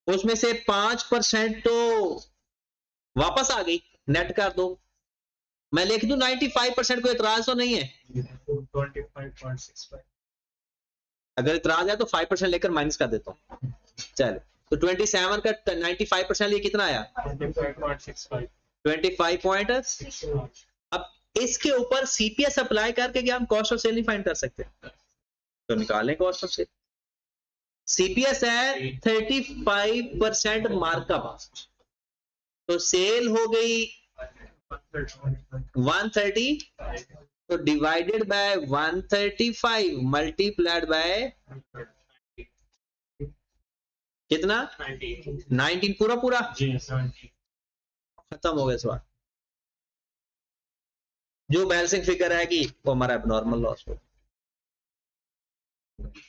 उसमें से 5% तो वापस आ गई, नेट कर दो। मैं लिख दूं 95%, को एतराज तो नहीं है? 25.65। अगर इतराज है तो 5% लेकर माइनस कर देता हूं। चलो, तो 27 का 95% लिए कितना आया? 25.6। अब इसके ऊपर CPS अप्लाई करके क्या हम कॉस्ट ऑफ सेल नहीं फाइंड कर सकते? तो निकालें कॉस्ट ऑफ सेल। CPS है 35% मार्कअप, तो सेल हो गई 130, तो डिवाइडेड बाय 135 मल्टीप्लाइड बाय कितना 19 पूरा पूरा खत्म हो गया सवाल। जो बैलेंसिंग फिगर आएगी वो हमारा एबनॉर्मल लॉस हो।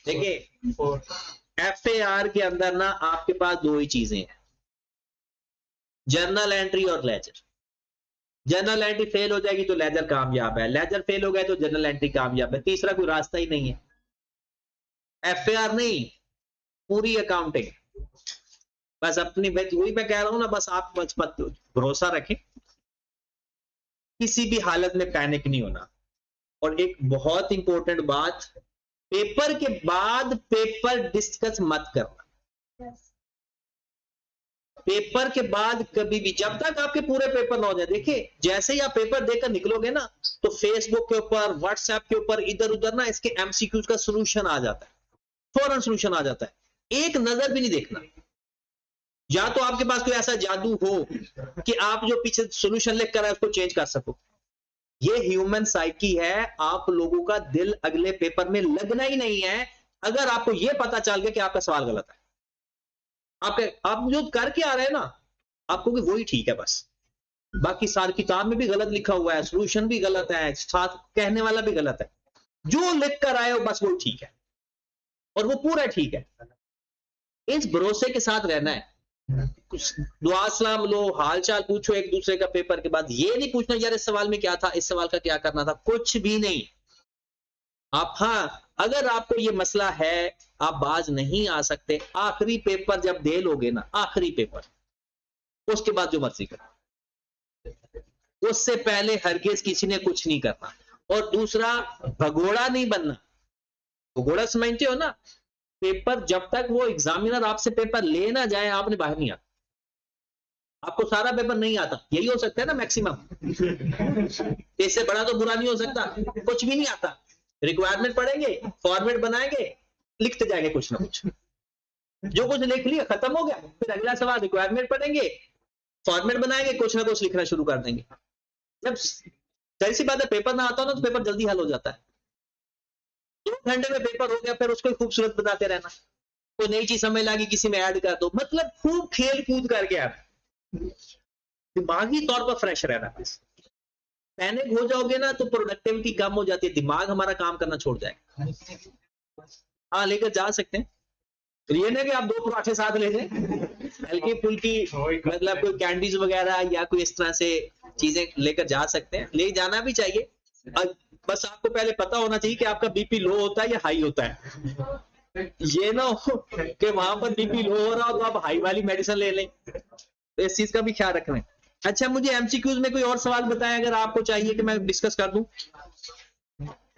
देखिए FAR के अंदर ना आपके पास दो ही चीजें हैं, जर्नल एंट्री और लेजर। जर्नल एंट्री फेल हो जाएगी तो लेजर कामयाब है, लेजर फेल हो गया तो जर्नल एंट्री कामयाब है, तीसरा कोई रास्ता ही नहीं है। FAR नहीं, पूरी अकाउंटिंग। बस अपनी वही मैं कह रहा हूं ना, बस आप बस भरोसा रखें, किसी भी हालत में पैनिक नहीं होना। और एक बहुत इंपॉर्टेंट बात, पेपर के बाद पेपर डिस्कस मत करना। पेपर के बाद कभी भी, जब तक आपके पूरे पेपर ना हो जाए। देखिए जैसे ही आप पेपर देकर निकलोगे ना, तो फेसबुक के ऊपर, व्हाट्सएप के ऊपर, इधर उधर ना इसके MCQs का सोल्यूशन आ जाता है, फौरन सोल्यूशन आ जाता है। एक नजर भी नहीं देखना। या तो आपके पास कोई ऐसा जादू हो कि आप जो पीछे सोल्यूशन लिख कर है उसको चेंज कर सको। ये ह्यूमन साइकी है, आप लोगों का दिल अगले पेपर में लगना ही नहीं है अगर आपको यह पता चल गया कि आपका सवाल गलत है। आप जो करके आ रहे हैं ना, आपको कि वही ठीक है बस, बाकी सारी किताब में भी गलत लिखा हुआ है, सोल्यूशन भी गलत है, साथ कहने वाला भी गलत है, जो लिख कर आए हो बस वो ठीक है और वो पूरा ठीक है। इस भरोसे के साथ रहना है। कुछ दुआ सलाम लो, हाल चाल पूछो एक दूसरे का पेपर के बाद, ये नहीं पूछना यार इस सवाल में क्या था, इस सवाल का क्या करना था, कुछ भी नहीं। आप हाँ, अगर आपको ये मसला है, आप बाज नहीं आ सकते, आखिरी पेपर जब दे लोगे ना, आखिरी पेपर, उसके बाद जो मर्जी करो, उससे पहले हरगिज किसी ने कुछ नहीं करना। और दूसरा, भगोड़ा नहीं बनना। भगोड़ा समझते हो ना, पेपर जब तक वो एग्जामिनर आपसे पेपर ले ना जाए, आपने बाहर नहीं आना। आपको सारा पेपर नहीं आता, यही हो सकता है ना मैक्सिमम, इससे बड़ा तो बुरा नहीं हो सकता, कुछ भी नहीं आता। रिक्वायरमेंट पढ़ेंगे, फॉर्मेट बनाएंगे, लिखते जाएंगे कुछ ना कुछ, जो कुछ लिख लिया खत्म हो गया, फिर अगला सवाल रिक्वायरमेंट पढ़ेंगे, फॉर्मेट बनाएंगे, कुछ ना कुछ लिखना शुरू कर देंगे। जब सही सी बात है, पेपर ना आता हो ना तो पेपर जल्दी हल हो जाता है। 2 घंटे में पेपर हो गया, फिर उसको खूबसूरत बताते रहना, कोई नई चीज समझ लगी किसी में ऐड कर दो, मतलब खूब खेल कूद करके आना, दिमागी तौर पर फ्रेश रहना। पैनिक हो जाओगे ना तो प्रोडक्टिविटी कम हो जाती है, दिमाग हमारा काम करना छोड़ जाएगा। हाँ लेकर जा सकते हैं, तो ये ना कि आप 2 पराठे साथ ले जाए, हल्की फुल्की, मतलब कोई कैंडीज वगैरह या कोई इस तरह से चीजें लेकर जा सकते हैं, ले जाना भी चाहिए। और बस आपको पहले पता होना चाहिए कि आपका बीपी लो होता है या हाई होता है। ये ना हो कि वहां पर बीपी लो हो रहा हो तो आप हाई वाली मेडिसिन ले लें, तो इस चीज का भी ख्याल रखना है। अच्छा, मुझे MCQs में कोई और सवाल बताएं अगर आपको चाहिए कि मैं डिस्कस कर दूं।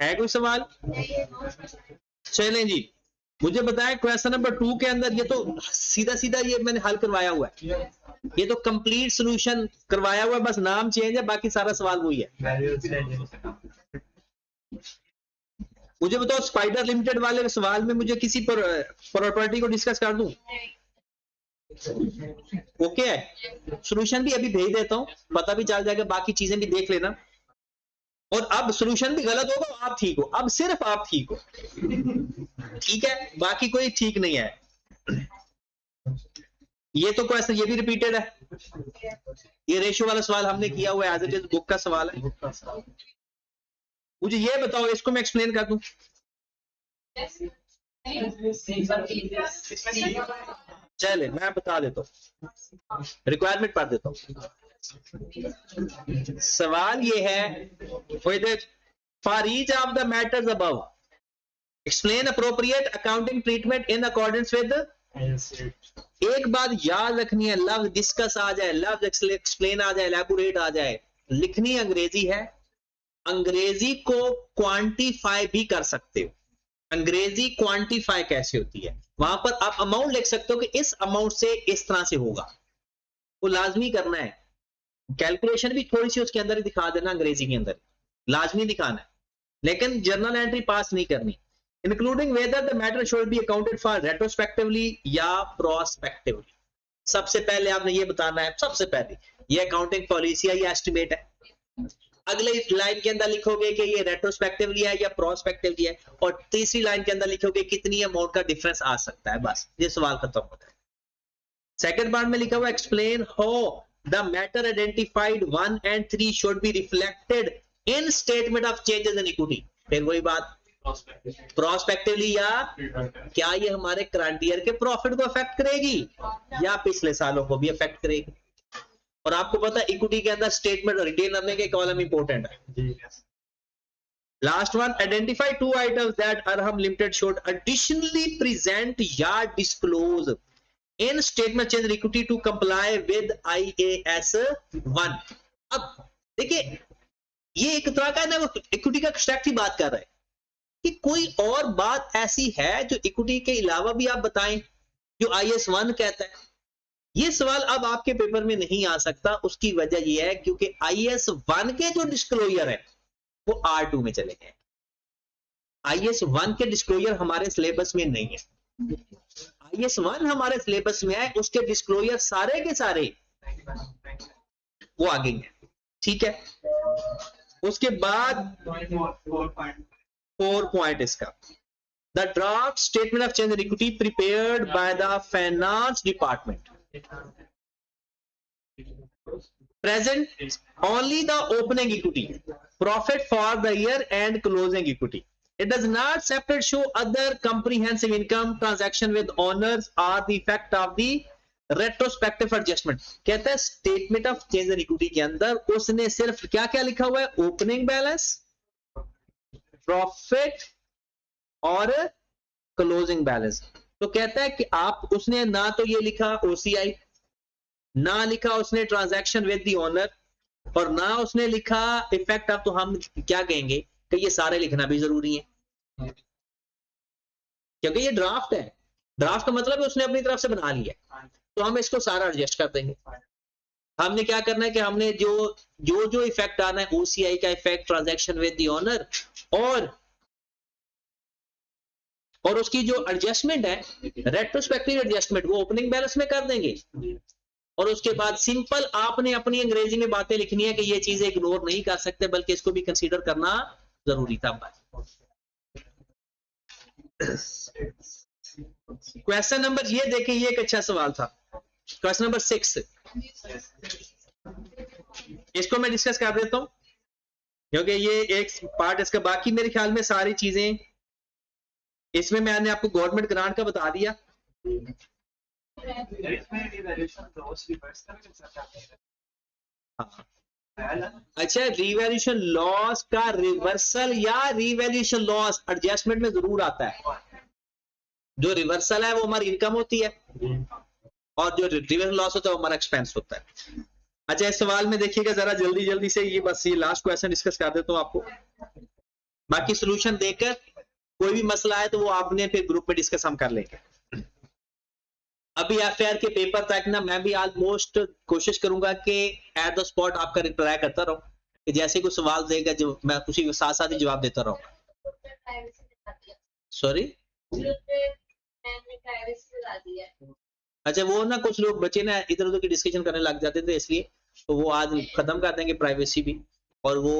है कोई सवाल? चलें जी, मुझे बताएं क्वेश्चन नंबर 2 के अंदर, ये तो सीधा सीधा ये मैंने हल करवाया हुआ है, ये तो कंप्लीट सॉल्यूशन करवाया हुआ है, बस नाम चेंज है, बाकी सारा सवाल वही है। मुझे बताओ, स्पाइडर लिमिटेड वाले सवाल में मुझे किसी पर प्रॉपर्टी को डिस्कस कर दूं? ओके है, सॉल्यूशन भी अभी भेज देता हूं, पता भी चल जाएगा, बाकी चीजें भी देख लेना। और अब सॉल्यूशन भी गलत होगा, आप ठीक हो, अब सिर्फ आप ठीक हो, ठीक है, बाकी कोई ठीक नहीं है। ये तो क्वेश्चन ये भी रिपीटेड है, ये रेशियो वाला सवाल हमने किया हुआ है, एज इट इज बुक का सवाल है। मुझे ये बताओ, इसको मैं एक्सप्लेन कर दूं। चले मैं बता देता हूं, रिक्वायरमेंट पढ़ देता हूं। सवाल ये है, for each of the matters above explain appropriate accounting treatment in accordance with. एक बात याद रखनी है, लफ्ज डिस्कस आ जाए, लफ्ज एक्सप्लेन आ जाए, एलैबोरेट आ जाए, लिखनी अंग्रेजी है, अंग्रेजी को क्वांटिफाई भी कर सकते हो। अंग्रेजी क्वांटिफाई कैसे होती है, वहां पर आप अमाउंट लिख सकते हो कि इस अमाउंट से इस तरह से होगा, वो लाजमी करना है। कैलकुलेशन भी थोड़ी सी उसके अंदर ही दिखा देना, अंग्रेजी के अंदर लाजमी दिखाना है, लेकिन जर्नल एंट्री पास नहीं करनी। Including whether the matter should be accounted for retrospectively या प्रोस्पेक्टिवली। सबसे पहले आपने ये बताना है, सबसे पहले ये अकाउंटिंग पॉलिसी है या एस्टिमेट है। अगले लाइन के अंदर लिखोगे कि ये रेट्रोस्पेक्टिवली है या प्रोस्पेक्टिवली है, और तीसरी लाइन के अंदर लिखोगे कितनी अमाउंट का डिफरेंस आ सकता है, बस ये सवाल खत्म होता है। सेकंड पार्ट में लिखा हुआ explain how the matter identified 1 and 3 should be reflected in statement of changes in equity. फिर वही बात, प्रोस्पेक्टिवली या क्या ये हमारे करंट ईयर के प्रॉफिट को अफेक्ट करेगी या पिछले सालों को भी अफेक्ट करेगी। और आपको पता है इक्विटी के अंदर स्टेटमेंट और रिटेन अर्निंग के कॉलम इंपॉर्टेंट है। Last one, identify 2 items that Arham limited should additionally present या disclose in statement change equity to comply with IAS 1। अब देखिए ये एक तरह का ना वो इक्विटी का एक्सट्रैक्ट ही बात कर रहा है कि कोई और बात ऐसी है जो इक्विटी के अलावा भी आप बताएं जो IAS 1 कहता है। ये सवाल अब आपके पेपर में नहीं आ सकता, उसकी वजह यह है क्योंकि IAS 1 के जो डिस्क्लोजर है वो R2 में चले गए। IAS 1 के डिस्क्लोजर हमारे सिलेबस में नहीं है। IAS 1 हमारे सिलेबस में है, उसके डिस्क्लोजर सारे के सारे वो आगे हैं, ठीक है। उसके बाद 4 पॉइंट इसका, the draft statement of change in equity prepared by the finance department present only the opening equity, profit for the year and closing equity. It does not separate show other comprehensive income, transaction with owners or the effect of the retrospective adjustment। कहता है statement of change in equity के अंदर उसने सिर्फ क्या क्या लिखा हुआ है, ओपनिंग बैलेंस, प्रॉफिट और क्लोजिंग बैलेंस। तो कहता है कि आप उसने ना तो ये लिखा OCI, ना लिखा उसने ट्रांजैक्शन विद द ओनर, और ना उसने लिखा इफेक्ट ऑफ, तो हम क्या कहेंगे कि ये सारे लिखना भी जरूरी है क्योंकि ये ड्राफ्ट है। ड्राफ्ट का मतलब है उसने अपनी तरफ से बना लिया, तो हम इसको सारा एडजस्ट कर देंगे। हमने क्या करना है कि हमने जो इफेक्ट आना है, OCI का effect, transaction with the owner और उसकी जो एडजस्टमेंट है रेट्रोस्पेक्टिव एडजस्टमेंट, वो ओपनिंग बैलेंस में कर देंगे। और उसके बाद सिंपल आपने अपनी अंग्रेजी में बातें लिखनी है कि ये चीजें इग्नोर नहीं कर सकते बल्कि इसको भी कंसीडर करना जरूरी था। क्वेश्चन नंबर ये देखिए, ये एक अच्छा सवाल था, क्वेश्चन नंबर 6। इसको मैं डिस्कस कर देता हूं क्योंकि ये एक पार्ट इसका, बाकी मेरे ख्याल में सारी चीजें इसमें मैंने आपको गवर्नमेंट ग्रांट का बता दिया। अच्छा, रिवैल्यूएशन लॉस का रिवर्सल या रिवैल्यूएशन लॉस एडजस्टमेंट में जरूर आता है। जो रिवर्सल है वो हमारी इनकम होती है और जो रिवैल्यूएशन लॉस होता है वो हमारा एक्सपेंस होता है। अच्छा, इस सवाल में देखिएगा जरा जल्दी जल्दी से, ये बस ये लास्ट क्वेश्चन डिस्कस कर देता हूं आपको, बाकी सोल्यूशन देकर कोई भी मसला है तो वो आपने फिर ग्रुप में डिस्कस हम कर लेंगे। अभी FAR के पेपर तक ना मैं भी ऑलमोस्ट कोशिश करूंगा कि एट द स्पॉट आपका रिप्लाई करता रहूं, कि जैसे कोई सवाल देगा जो मैं उसी के साथ साथ ही जवाब देता रहूंगा। सॉरी, अच्छा वो ना कुछ लोग बच्चे ना इधर उधर की डिस्कशन करने लग जाते थे, इसलिए तो वो आज खत्म कर देंगे प्राइवेसी भी और वो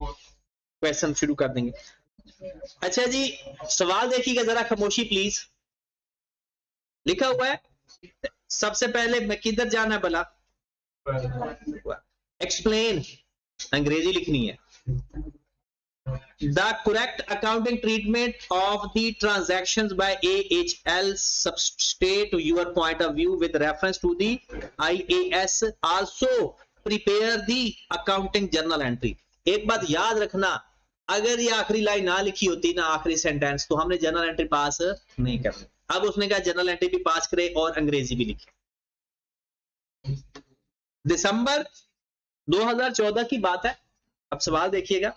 क्वेश्चन शुरू कर देंगे। अच्छा जी, सवाल देखिएगा जरा, खामोशी प्लीज। लिखा हुआ है सबसे पहले मैं किधर जाना है भला, एक्सप्लेन, अंग्रेजी लिखनी है। The correct accounting treatment of the transactions by AHL substate your point of view with reference to the IAS, also prepare the accounting journal entry। एक बात याद रखना, अगर ये आखिरी लाइन ना लिखी होती ना, आखिरी सेंटेंस, तो हमने जर्नल एंट्री पास नहीं करनी। अब उसने कहा जर्नल एंट्री भी पास करे और अंग्रेजी भी लिखे। दिसंबर 2014 की बात है। अब सवाल देखिएगा,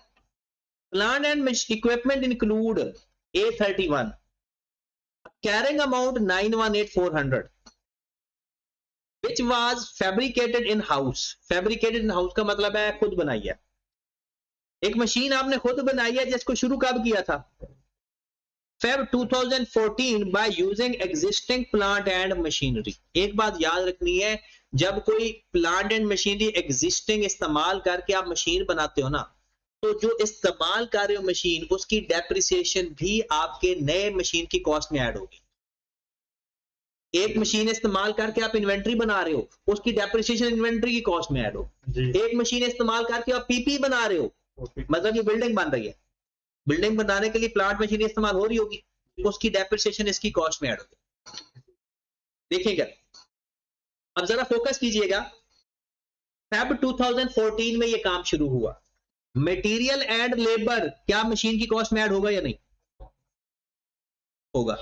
plant and equipment include A31 carrying amount 918,400 which was fabricated in house। Fabricated in house का मतलब है खुद बनाई है। एक मशीन आपने खुद बनाई है जिसको शुरू कब किया था, Feb 2014 by using existing plant and machinery। एक बात याद रखनी है, जब कोई प्लांट एंड मशीनरी एग्जिस्टिंग इस्तेमाल करके आप मशीन बनाते हो ना, तो जो इस्तेमाल कर रहे हो मशीन, उसकी डेप्रिसिएशन भी आपके नए मशीन की कॉस्ट में ऐड होगी। एक मशीन इस्तेमाल करके आप इन्वेंट्री बना रहे हो, उसकी डेप्रिसिएशन इन्वेंट्री की कॉस्ट में ऐड हो। एक मशीन इस्तेमाल करके आप पीपी बना रहे हो, मतलब ये बिल्डिंग बन रही है, बिल्डिंग बनाने के लिए प्लांट मशीनरी इस्तेमाल हो रही होगी, उसकी डेप्रिसिएशन इसकी कॉस्ट में ऐड होगी। देखिएगा, अब जरा फोकस कीजिएगा। फेब 2014 में ये काम शुरू हुआ। मटेरियल एंड लेबर क्या मशीन की कॉस्ट में ऐड होगा या नहीं होगा?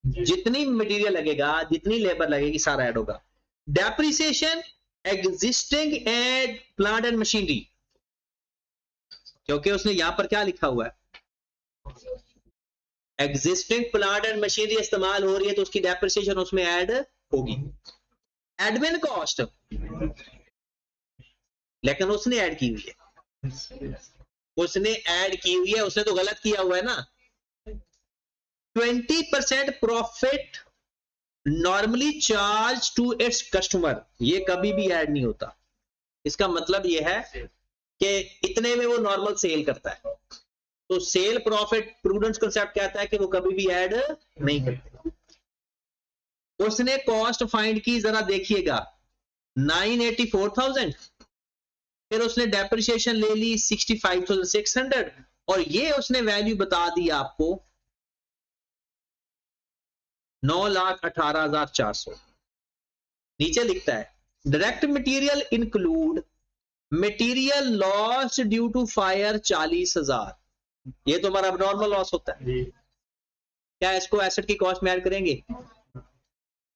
जितनी मटेरियल लगेगा, जितनी लेबर लगेगी, सारा ऐड होगा। Depreciation existing and plant and machinery, क्योंकि उसने यहां पर क्या लिखा हुआ है, एग्जिस्टिंग प्लांट एंड मशीनरी इस्तेमाल हो रही है, तो उसकी डेप्रिसिएशन उसमें ऐड होगी। एडमिन कॉस्ट, लेकिन उसने ऐड की हुई है, उसने ऐड की हुई है, उसने तो गलत किया हुआ है ना। 20% profit normally charge to its customer, ये कभी भी ऐड नहीं होता। इसका मतलब ये है कि इतने में वो नॉर्मल सेल करता है, तो सेल प्रॉफिट प्रूडेंस कांसेप्ट कहता है कि वो कभी भी ऐड नहीं करते। उसने कॉस्ट फाइंड की, जरा देखिएगा, 984,000, फिर उसने डेप्रिसिएशन ले ली 65,600, और ये उसने वैल्यू बता दी आपको 9,18,400। नीचे लिखता है direct material include material loss due to fire 40,000, ये तो हमारा नॉर्मल लॉस होता है। क्या इसको एसेट की कॉस्ट में ऐड करेंगे?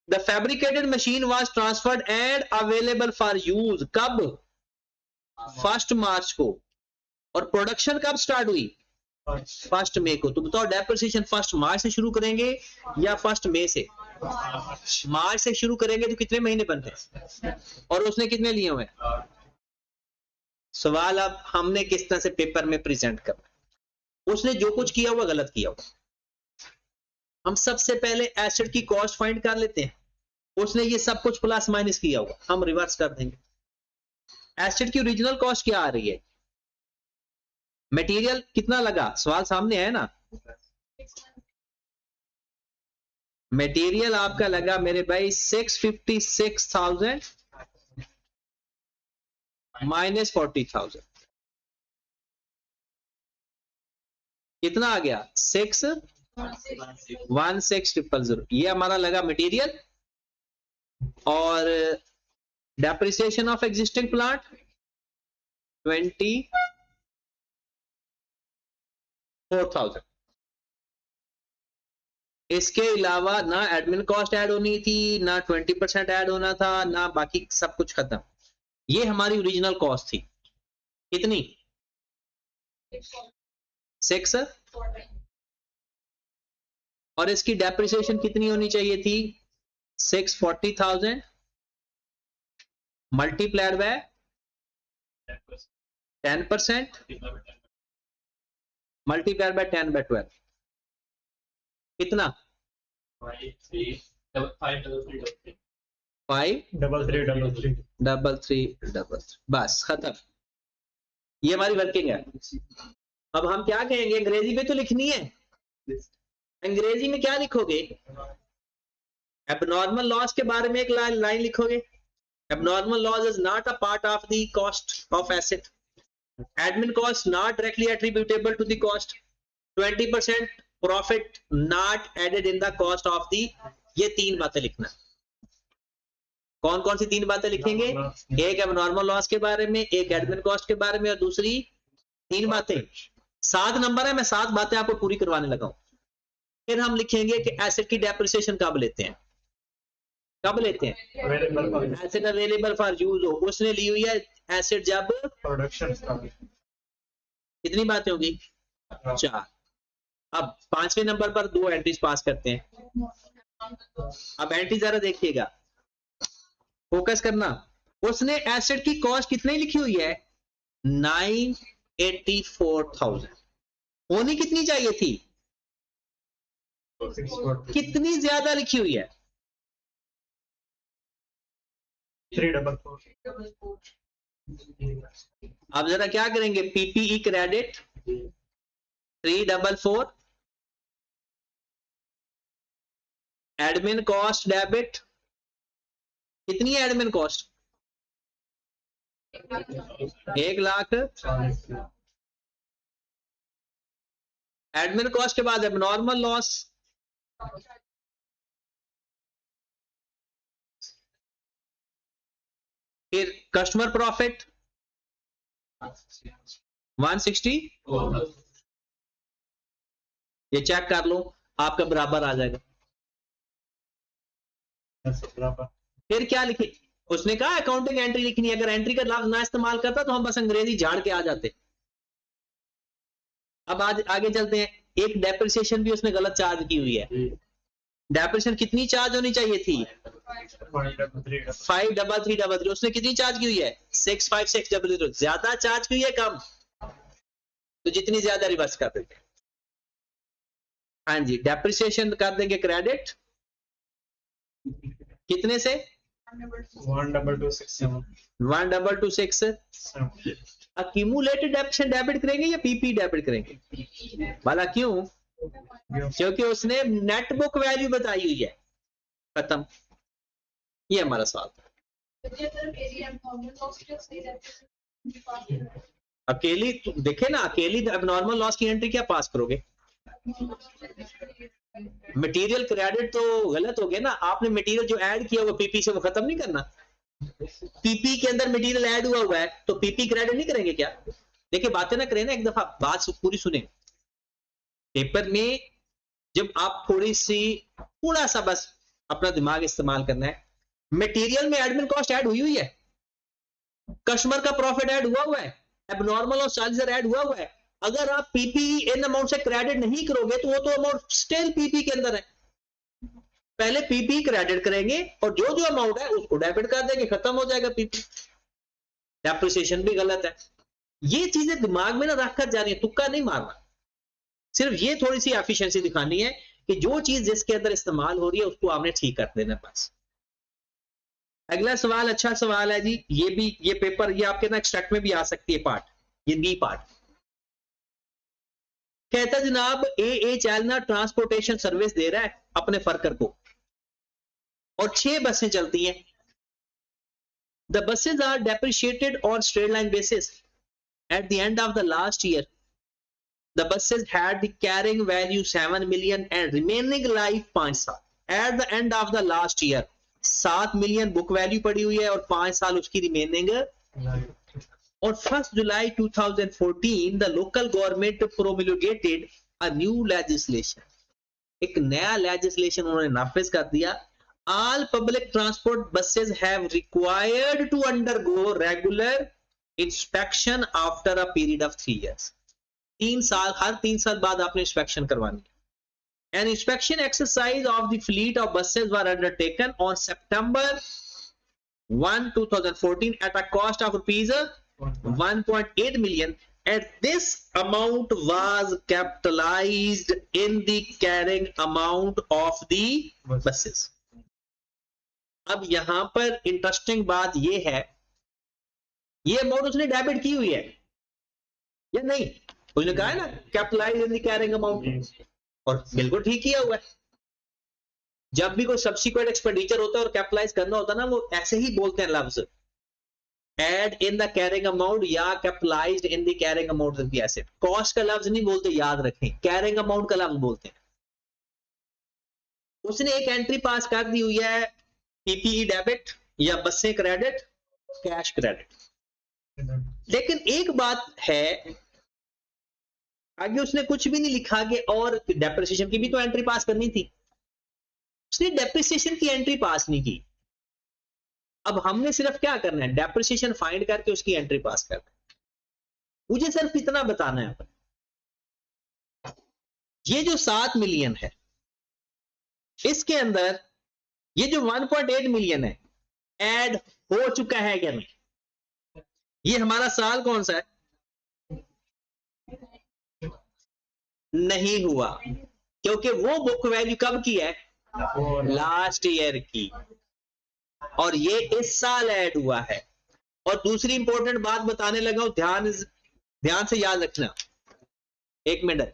The fabricated machine was transferred and available for use, कब? 1 मार्च को, और प्रोडक्शन कब स्टार्ट हुई? 1 मई को। तो बताओ डेप्रिसिएशन 1 मार्च से शुरू करेंगे या 1 मई से? मार्च से शुरू करेंगे तो कितने महीने बनते हैं, और उसने कितने लिए हुए? सवाल अब हमने किस तरह से पेपर में प्रेजेंट करना। उसने जो कुछ किया हुआ गलत किया हुआ। हम सबसे पहले एसेट की कॉस्ट फाइंड कर लेते हैं, उसने ये सब कुछ प्लस माइनस किया हुआ, हम रिवर्स कर देंगे। एसेट की ओरिजिनल कॉस्ट क्या आ रही है? मटेरियल कितना लगा, सवाल सामने है ना। मटेरियल आपका लगा मेरे भाई 656,000 माइनस 40,000, कितना आ गया? 616,000। ये हमारा लगा मटेरियल, और डेप्रिसिएशन ऑफ एग्जिस्टिंग प्लांट 24,000। इसके अलावा ना एडमिन कॉस्ट ऐड होनी थी, ना 20% ऐड होना था, ना बाकी, सब कुछ खत्म। ये हमारी ओरिजिनल कॉस्ट थी, कितनी? 6, और इसकी डेप्रिसिएशन कितनी होनी चाहिए थी? 640,000 मल्टीप्लाइड बाय 10%, मल्टीप्लाइड बाय 10/12, कितना? 53333, बस खत्म। ये हमारी वर्किंग है। अब हम क्या कहेंगे, अंग्रेजी में तो लिखनी है, अंग्रेजी में क्या लिखोगे? एबनॉर्मल लॉस के बारे में एक लाइन लिखोगे, abnormal loss is not a part of the cost of asset, admin cost not directly attributable to the cost, 20% profit not added in the cost of the, ये 3 बातें लिखना। कौन कौन सी 3 बातें लिखेंगे? एक एबनॉर्मल लॉस के बारे में, एक एडमिन कॉस्ट के बारे में, और दूसरी 3 बातें। 7 नंबर है, मैं 7 बातें आपको पूरी करवाने लगा हूं। फिर हम लिखेंगे कि एसेट की डेप्रिसिएशन कब लेते हैं, कब लेते हैं? एसेट अवेलेबल फॉर यूज हो, उसने ली हुई है एसेट जब प्रोडक्शन स्टार्ट। कितनी बातें होगी? 4। अब 5वें नंबर पर 2 एंट्रीज पास करते हैं। अब एंट्री जरा देखिएगा, फोकस करना। उसने एसेट की कॉस्ट कितनी लिखी हुई है? 984,000। होनी कितनी चाहिए थी? कितनी ज्यादा लिखी हुई है? 344। अब जरा क्या करेंगे, PPE credit 344, admin cost debit, कितनी है एडमिन कॉस्ट? 1,40,000। एडमिन कॉस्ट के बाद एबनॉर्मल लॉस, फिर कस्टमर प्रॉफिट 160, ये चेक कर लो आपका बराबर आ जाएगा। फिर क्या लिखी उसने कहा, अकाउंटिंग एंट्री लिखनी है। अगर एंट्री का लफ्ज ना इस्तेमाल करता तो हम बस अंग्रेजी झाड़ के आ जाते। अब आज आगे चलते हैं। एक डेप्रिसिएशन भी उसने गलत चार्ज की हुई है। डेप्रिसिएशन कितनी चार्ज होनी चाहिए थी? 53333। उसने कितनी चार्ज की हुई है? 65600। ज्यादा चार्ज की हुई है कम? तो जितनी ज्यादा रिवर्स कर देंगे। हाँ जी, डेप्रिसिएशन कर देंगे क्रेडिट कितने से? 1226। अक्यूमुलेटेड डेप्रिसिएशन डेबिट करेंगे या पीपी डेबिट करेंगे? भला क्यों? क्योंकि उसने नेट बुक वैल्यू बताई हुई है। खत्म, ये हमारा सवाल था। अकेली देखे ना, अकेली एबनॉर्मल लॉस की एंट्री क्या पास करोगे? मटेरियल क्रेडिट तो गलत हो गया ना। आपने मटेरियल जो ऐड किया वो पीपी से वो खत्म नहीं करना। पीपी के अंदर मटेरियल ऐड हुआ है तो पीपी क्रेडिट नहीं करेंगे क्या? देखिए बातें ना करें ना, एक दफा बात पूरी सुने। पेपर में जब आप थोड़ा सा बस अपना दिमाग इस्तेमाल करना है। मटेरियल में एडमिन कॉस्ट ऐड हुई है, कस्टमर का प्रॉफिट ऐड हुआ है, एबनॉर्मल और चार्जेस ऐड हुआ है। अगर आप पीपी इन अमाउंट से क्रेडिट नहीं करोगे तो वो तो अमाउंट स्टिल पीपी के अंदर है। पहले पीपी क्रेडिट करेंगे और जो जो अमाउंट है उसको डेबिट कर देंगे, खत्म हो जाएगा पीपी। डेप्रिसिएशन भी गलत है। ये चीजें दिमाग में ना रखकर जानी है, तुक्का नहीं मारना। सिर्फ ये थोड़ी सी एफिशिएंसी दिखानी है कि जो चीज जिसके अंदर इस्तेमाल हो रही है उसको आपने ठीक कर देना बस। अगला सवाल अच्छा सवाल है जी। ये भी ये पेपर ये आपके ना एक्सट्रैक्ट में भी आ सकती है पार्ट, ये बी पार्ट। कहता जनाब AHL ना ट्रांसपोर्टेशन सर्विस दे रहा है अपने फर्कर को और 6 बसें चलती हैं। The buses are depreciated on straight line basis at the end of the last year the buses had the carrying value 7 million and remaining life 5 साल। at the end of the last year 7 million book value पड़ी हुई है और 5 साल उसकी remaining. और 1 जुलाई 2014 the local government promulgated a new legislation, एक नया लेजिस्लेशन उन्होंने नाफिज कर दिया। all public transport buses have required to undergo regular inspection after a period of 3 years। 3 साल, हर 3 साल बाद आपने इंस्पेक्शन करवानी है। An inspection exercise of the fleet of buses were undertaken on September 1, 2014 at a cost of rupees 1.8 million and this amount was capitalized in the carrying amount of the buses। अब यहां पर interesting बात यह है, ये amount उसने debit की हुई है या नहीं? उसने कहा है ना capitalise in the carrying amount, और बिल्कुल ठीक किया हुआ है। जब भी कोई सब्सिक्वेंट एक्सपेंडिचर होता है और कैपिटलाइज करना होता है ना, वो ऐसे ही बोलते हैं लफ्ज add in the carrying amount या capitalized in the carrying amount of the asset. Cost का लफ्ज नहीं बोलते, याद रखें, कैरिंग अमाउंट का लफ्ज बोलते हैं। उसने एक एंट्री पास कर दी हुई है पीपीई डेबिट या बसें क्रेडिट, कैश क्रेडिट। लेकिन एक बात है, आगे उसने कुछ भी नहीं लिखा कि और डेप्रिसिएशन की भी तो एंट्री पास करनी थी। उसने डेप्रिसिएशन की एंट्री पास नहीं की। अब हमने सिर्फ क्या करना है, डेप्रिसिएशन फाइंड करके उसकी एंट्री पास करना है। मुझे सिर्फ इतना बताना है, ये जो 7 मिलियन है इसके अंदर ये जो 1.8 मिलियन है ऐड हो चुका है क्या नहीं? ये हमारा सवाल कौन सा है? नहीं हुआ। क्योंकि वो बुक वैल्यू कब की है, लास्ट ईयर की, और ये इस साल ऐड हुआ है। और दूसरी इंपॉर्टेंट बात बताने लगा हूं, ध्यान से याद रखना, एक मिनट।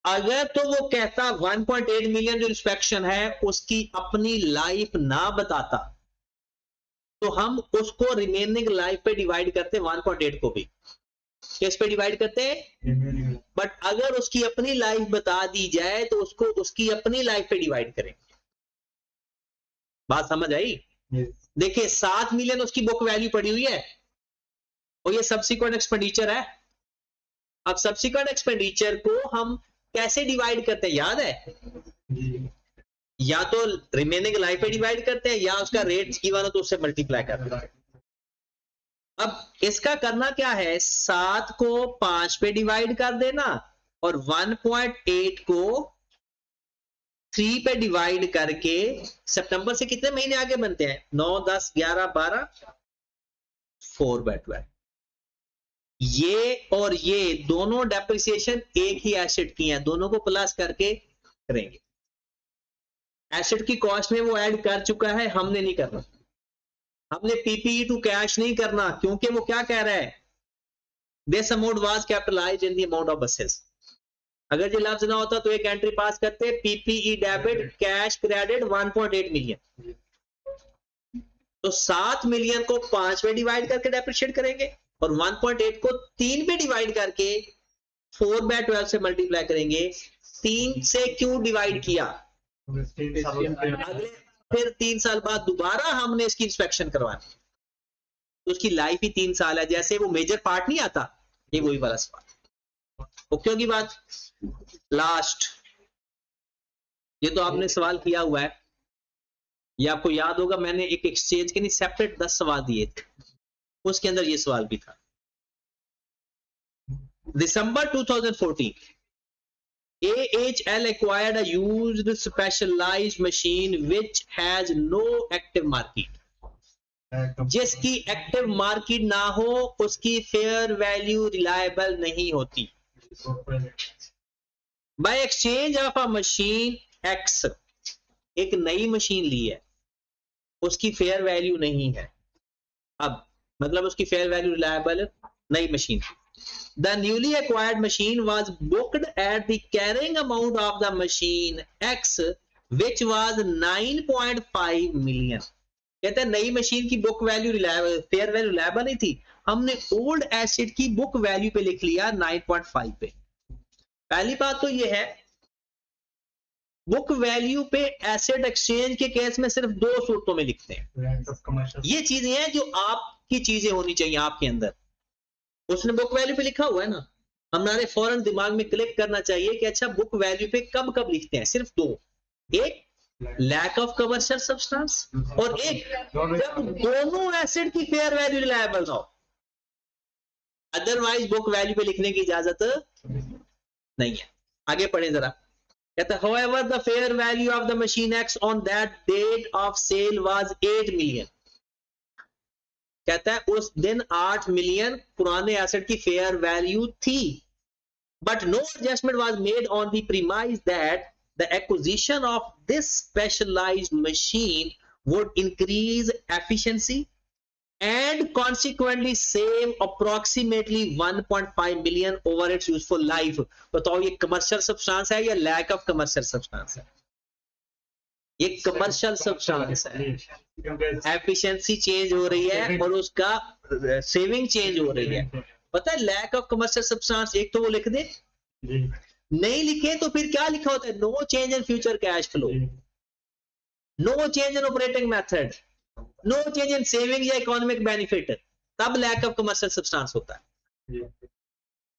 अगर तो वो कहता 1.8 मिलियन जो इंस्पेक्शन है उसकी अपनी लाइफ ना बताता, तो हम उसको रिमेनिंग लाइफ पे डिवाइड करते 1.8 को भी, किस पे डिवाइड करते हैं, बट अगर उसकी अपनी लाइफ बता दी जाए तो उसको उसकी अपनी लाइफ पे डिवाइड करें। बात समझ आई? देखिए 7 मिलियन उसकी बुक वैल्यू पड़ी हुई है और ये सब्सिक्वेंट एक्सपेंडिचर है। अब सब्सिक्वेंट एक्सपेंडिचर को हम कैसे डिवाइड करते हैं, याद है? या तो रिमेनिंग लाइफ पे डिवाइड करते हैं या उसका रेट गिवन हो तो उससे मल्टीप्लाई करते हैं। अब इसका करना क्या है, 7 को 5 पे डिवाइड कर देना और 1.8 को 3 पे डिवाइड करके, सितंबर से कितने महीने आगे बनते हैं, 9, 10, 11, 12, 4/12। ये और ये दोनों डेप्रिसिएशन एक ही एसेट की हैं, दोनों को प्लस करके करेंगे। एसेट की कॉस्ट में वो ऐड कर चुका है, हमने नहीं करना, हमने पीपीई टू कैश नहीं करना, क्योंकि वो क्या कह रहा है, this amount was capitalised in the amount of buses. अगर ये लफ्ज ना होता तो एक एंट्री पास करते, PPE debit cash credit 1.8 million. तो 7 मिलियन को 5 पे डिवाइड करके डेप्रिशिएट करेंगे और 1.8 को 3 पे डिवाइड करके 4/12 से मल्टीप्लाई करेंगे। 3 से क्यों डिवाइड किया, अगले फिर 3 साल बाद दोबारा हमने इसकी इंस्पेक्शन करवानी, तो उसकी लाइफ ही 3 साल है। जैसे वो मेजर पार्ट नहीं आता, ये वही वाला सवाल। ओके होगी बात? लास्ट, ये तो आपने सवाल किया हुआ है, ये आपको याद होगा, मैंने एक एक्सचेंज के लिए सेपरेट 10 सवाल दिए थे, उसके अंदर ये सवाल भी था। दिसंबर 2014 AHL acquired a used specialized machine which has no active market। जिसकी एक्टिव मार्केट ना हो उसकी फेयर वैल्यू रिलायबल नहीं होती। By exchange of a machine x, एक नई मशीन ली है, उसकी फेयर वैल्यू नहीं है, अब मतलब उसकी फेयर वैल्यू रिलायबल नई machine. The newly acquired machine was booked at the carrying amount of the machine X, which was 9.5 million। कहते हैं नई मशीन की book value reliable, fair value reliable नहीं थी, हमने ओल्ड एसेट की बुक वैल्यू पे लिख लिया 9.5 पे। पहली बात तो ये है, बुक वैल्यू पे एसेट एक्सचेंज के केस में सिर्फ 2 सूरतों में लिखते हैं। ये चीजें हैं जो आपकी चीजें होनी चाहिए आपके अंदर। उसने बुक वैल्यू पे लिखा हुआ है ना, हमारे फौरन दिमाग में क्लिक करना चाहिए कि अच्छा बुक वैल्यू पे कब कब लिखते हैं, सिर्फ 2, एक लैक ऑफ कमर्शियल सब्सटेंस और एक जब दोनों एसेट की फेयर वैल्यू रिलायबल हो, अदरवाइज बुक वैल्यू पे लिखने की इजाजत नहीं है। आगे पढ़े जरा, कहता है however the fair value of the machine X on that date of sale was 8 million। कहता है उस दिन 8 मिलियन पुराने एसेट की फेयर वैल्यू थी, but no adjustment was made on the premise that the acquisition of this specialised machine would increase efficiency and consequently save approximately 1.5 million over its useful life. बताओ ये commercial substance है या lack of commercial substance है? ये commercial substance है, efficiency change हो रही है और उसका सेविंग चेंज हो रही है। पता है लैक ऑफ कमर्शियल सब्सटेंस, एक तो वो लिख दे, नहीं लिखे तो फिर क्या लिखा होता है, no change in future cash flow, no change in operating method, no change in saving या इकोनॉमिक बेनिफिट, तब लैक ऑफ कमर्शियल सब्सटेंस होता है।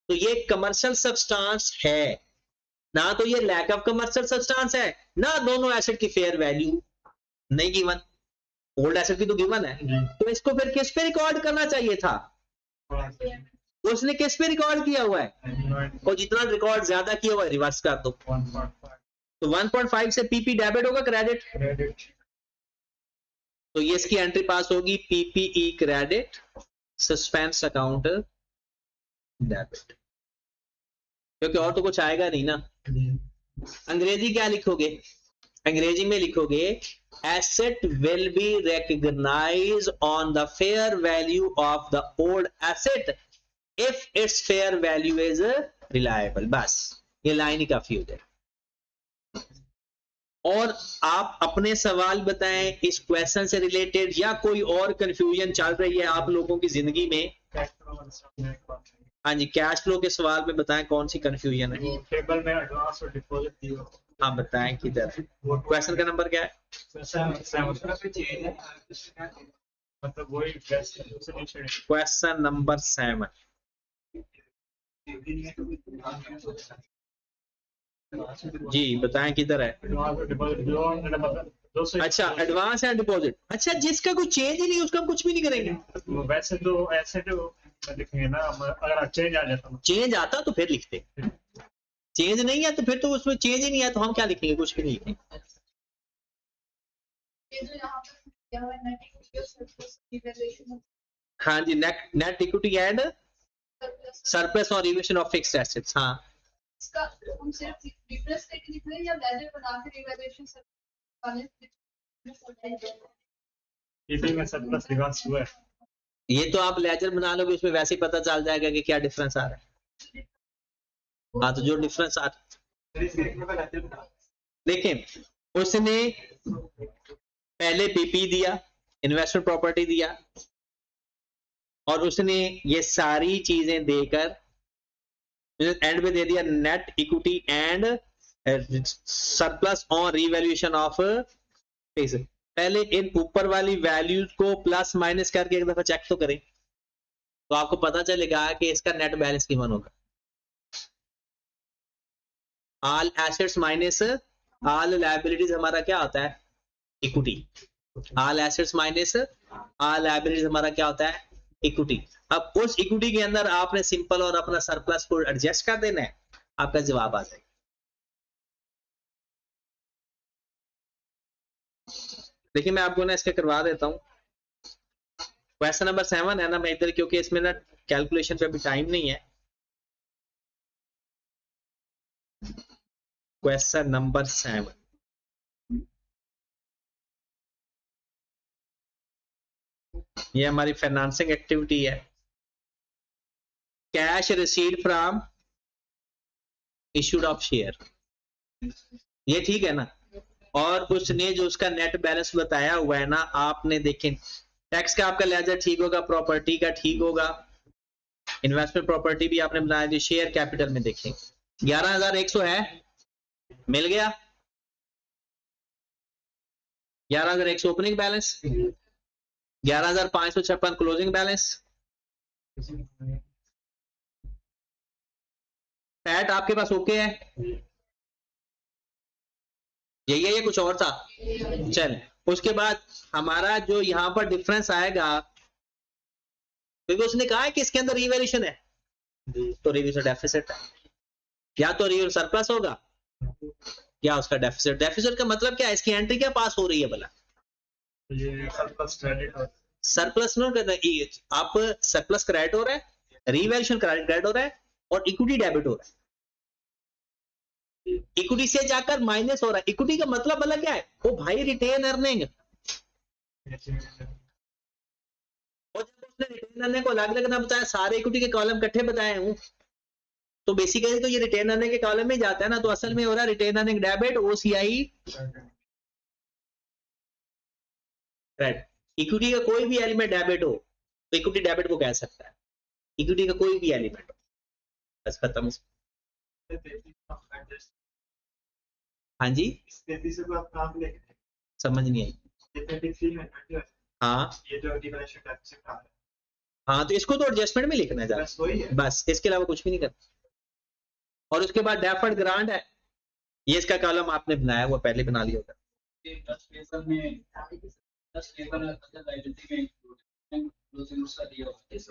तो ये कमर्शियल सब्सटेंस है ना, तो ये लैक ऑफ कमर्शियल सब्सटेंस है ना, दोनों एसेट की फेयर वैल्यू नहीं गिवन, ओल्ड एसेट की तो गिवन है, तो इसको फिर किस पे रिकॉर्ड करना चाहिए था, उसने किस पे रिकॉर्ड किया हुआ है, और जितना रिकॉर्ड ज्यादा किया हुआ है रिवर्स कर दो। तो 1.5 से पीपी डेबिट होगा क्रेडिट, तो ये इसकी एंट्री पास होगी PPE credit, suspense account debit, क्योंकि और तो कुछ आएगा नहीं ना। अंग्रेजी क्या लिखोगे? अंग्रेजी में लिखोगे asset will be recognised on the fair value of the old asset if its fair value is reliable. बस ये लाइन ही काफी हो जाए। और आप अपने सवाल बताएं इस क्वेश्चन से रिलेटेड, या कोई और कंफ्यूजन चल रही है आप लोगों की जिंदगी में? हाँ जी, कैश फ्लो के सवाल में बताएं कौन सी कंफ्यूजन है। टेबल में एडवांस और डिपॉजिट दिया। हाँ बताएं किधर। क्वेश्चन का नंबर क्या है? मतलब वही क्वेश्चन नंबर 7। जी बताएं किधर है। अच्छा एडवांस एंड डिपॉजिट। अच्छा जिसका कोई चेंज ही नहीं उसका हम कुछ भी नहीं करेंगे। वैसे तो ऐसे तो लिखेंगे ना, अगर चेंज आ जाता, चेंज आता तो फिर लिखते, चेंज नहीं है तो फिर तो उसमें चेंज ही नहीं है तो हम क्या लिखेंगे? कुछ भी नहीं लिखेंगे। हाँ जी, नेट इक्विटी एंड सरप्लस और रिवैल्यूएशन ऑफ फिक्स्ड एसेट्स। हाँ इसका हम सिर्फ डिफरेंस लेके लिख रहे हैं या लेजर बना के रिवैल्यूएशन में सरप्लस रिवर्स हुआ है। ये तो आप लेजर बना लोगे, उसमें वैसे ही पता चल जाएगा कि क्या डिफरेंस आ रहा है। हाँ तो जो डिफरेंस आ रहा है, देखिए उसने पहले पीपी दिया, इन्वेस्टमेंट प्रॉपर्टी दिया, और उसने ये सारी चीजें देकर एंड में दे दिया net equity and surplus on revaluation of fix. पहले इन ऊपर वाली वैल्यूज को प्लस माइनस करके एक दफा चेक तो करें, तो आपको पता चलेगा कि इसका नेट बैलेंस कितना होगा। All assets minus all liabilities हमारा क्या होता है? Equity. All assets minus all liabilities हमारा क्या होता है? इक्विटी। अब उस इक्विटी के अंदर आपने सिंपल और अपना सरप्लस को एडजस्ट कर देना है, आपका जवाब आ जाएगा। देखिए मैं आपको ना इसके करवा देता हूं। क्वेश्चन नंबर 7 है ना, मैं इधर क्योंकि इसमें ना कैलकुलेशन पे भी टाइम नहीं है। क्वेश्चन नंबर 7 ये हमारी फाइनेंसिंग एक्टिविटी है। Cash received from issued of share, ये ठीक है ना। और उसने जो उसका नेट बैलेंस बताया हुआ है ना, आपने देखें टैक्स का आपका लेजर ठीक होगा, प्रॉपर्टी का ठीक होगा, इन्वेस्टमेंट प्रॉपर्टी भी आपने बनाया थी। शेयर कैपिटल में देखें 11,100 है, मिल गया 11,100 opening balance, 11,556 closing balance. PAT आपके पास ओके है? यही है, ये कुछ और था? चल उसके बाद हमारा जो यहां पर डिफरेंस आएगा, क्योंकि उसने कहा है कि इसके अंदर रिवैल्यूएशन है, तो रिवैल्यूएशन डेफिसिट है, या तो रिवैल्यूएशन सरप्लस होगा या उसका डेफिसिट। डेफिसिट का मतलब क्या है? इसकी एंट्री क्या पास हो रही है भला? ये सरप्लस क्रेडिट और सरप्लस नो करना, आप सरप्लस क्रेडिट हो रहा है, रिवैल्यूएशन क्रेडिट हो रहा है, और इक्विटी डेबिट हो रहा है। इक्विटी से जाकर माइनस हो रहा है। इक्विटी का मतलब अलग क्या है? वो भाई रिटेन अर्निंग, और जब उसने रिटेन अर्निंग को अलग अलग ना बताया, सारे इक्विटी के कॉलम इकट्ठे बताए हूं, तो बेसिकली तो ये रिटेन अर्निंग के कॉलम में जाता है ना, तो असल में हो रहा है retain earning debit, OCI credit. Equity का कोई भी एलिमेंट डेबिट हो तो इक्विटी डेबिट को कह सकता है, इक्विटी का कोई भी एलिमेंट हो, बस खत्म। हाँ जी समझ नहीं आई। हाँ हाँ, तो इसको तो एडजस्टमेंट में लिखना है बस, इसके अलावा कुछ भी नहीं करना। और उसके बाद डेफर्ड ग्रांट है, ये इसका कॉलम आपने बनाया हुआ, पहले बना लिया होगा।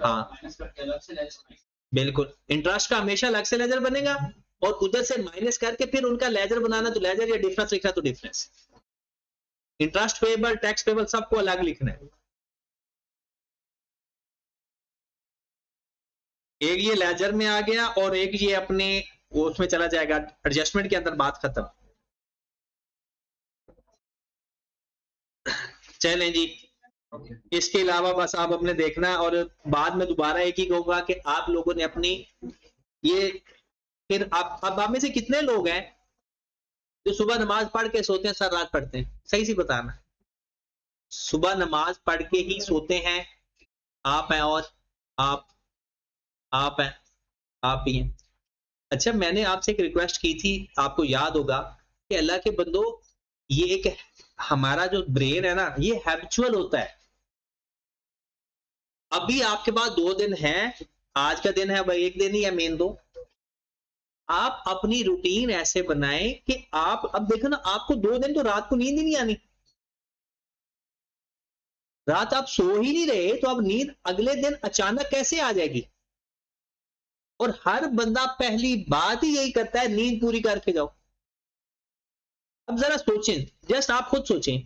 हाँ बिल्कुल, इंटरेस्ट का हमेशा अलग से लेजर बनेगा, और उधर से माइनस करके फिर उनका लेजर बनाना, तो लेजर या डिफरेंस लिखना तो difference. Interest payable, tax payable सबको अलग लिखना है। एक ये लेजर में आ गया, और एक ये अपने वो उसमें चला जाएगा, एडजस्टमेंट के अंदर बात खत्म। चलें जी, इसके अलावा बस आप अपने देखना, और बाद में दोबारा एक ही कहूंगा कि आप लोगों ने अपनी ये, फिर आप में से कितने लोग हैं जो सुबह नमाज पढ़ के सोते हैं, सारी रात पढ़ते हैं? सही सी बताना। सुबह नमाज पढ़ के ही सोते हैं? आप हैं, और आप हैं, आप ही हैं। अच्छा, मैंने आपसे एक रिक्वेस्ट की थी, आपको याद होगा कि अल्लाह के बंदो, ये एक हमारा जो ब्रेन है ना, ये हैबिचुअल होता है। अभी आपके पास 2 दिन हैं, आज का दिन है, भाई एक दिन ही है मेन दो। आप अपनी रूटीन ऐसे बनाएं कि आप, अब देखो ना, आपको 2 दिन तो रात को नींद ही नहीं आनी, रात आप सो ही नहीं रहे, तो अब नींद अगले दिन अचानक कैसे आ जाएगी? और हर बंदा पहली बात ही यही करता है, नींद पूरी करके जाओ। अब जरा सोचें, जस्ट आप खुद सोचें,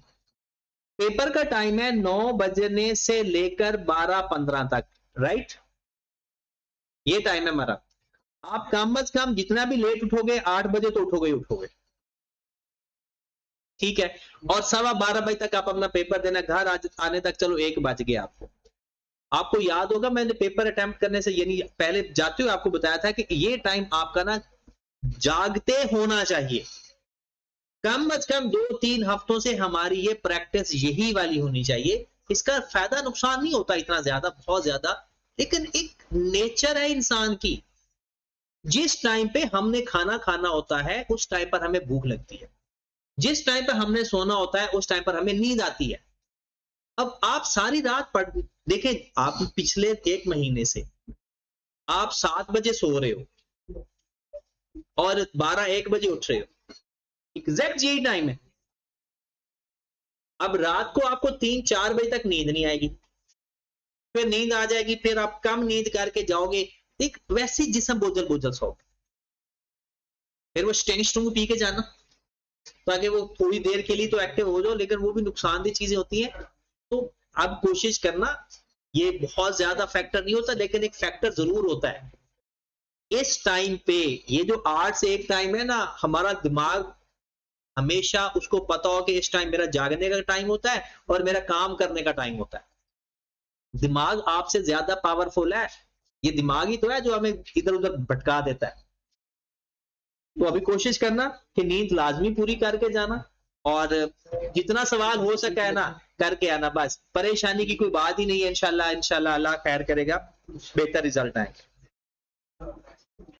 पेपर का टाइम है 9 बजने से लेकर 12:15 तक, राइट? ये टाइम है हमारा। आप कम से कम जितना भी लेट उठोगे, 8 बजे तो उठोगे ही उठोगे, ठीक है? और 12:15 बजे तक आप अपना पेपर देना, घर आने तक चलो 1 बज गया आपको याद होगा मैंने पेपर अटेम्प्ट करने से, यानी पहले जाते हुए आपको बताया था कि ये टाइम आपका ना जागते होना चाहिए। कम से कम 2-3 हफ्तों से हमारी ये प्रैक्टिस यही वाली होनी चाहिए। इसका फायदा नुकसान नहीं होता इतना ज्यादा, बहुत ज्यादा, लेकिन एक नेचर है इंसान की, जिस टाइम पे हमने खाना खाना होता है उस टाइम पर हमें भूख लगती है, जिस टाइम पर हमने सोना होता है उस टाइम पर हमें नींद आती है। अब आप सारी रात पढ़, देखें, आप पिछले 1 महीने से आप 7 बजे सो रहे हो और 12-1 बजे उठ रहे हो, एग्जैक्ट यही टाइम है। अब रात को आपको 3-4 बजे तक नींद नहीं आएगी, फिर नींद आ जाएगी, फिर आप कम नींद करके जाओगे, एक वैसी जिसम बोझल बोझल सो, फिर वो स्टेनिस्ट्रूम पी के जाना ताकि वो थोड़ी देर के लिए तो एक्टिव हो जाओ, लेकिन वो भी नुकसानदेह चीजें होती हैं। तो आप कोशिश करना, ये बहुत ज्यादा फैक्टर नहीं होता, लेकिन एक फैक्टर जरूर होता है इस टाइम पे। ये जो 8 से 1 टाइम है ना, हमारा दिमाग हमेशा उसको पता हो कि इस टाइम मेरा जागने का टाइम होता है और मेरा काम करने का टाइम होता है। दिमाग आपसे ज्यादा पावरफुल है, ये दिमाग ही तो है जो हमें इधर उधर भटका देता है। तो अभी कोशिश करना कि नींद लाजमी पूरी करके जाना, और जितना सवाल हो सका है ना करके आना, बस परेशानी की कोई बात ही नहीं है। इंशाल्लाह इंशाल्लाह अल्लाह खैर करेगा, बेहतर रिजल्ट आएंगे।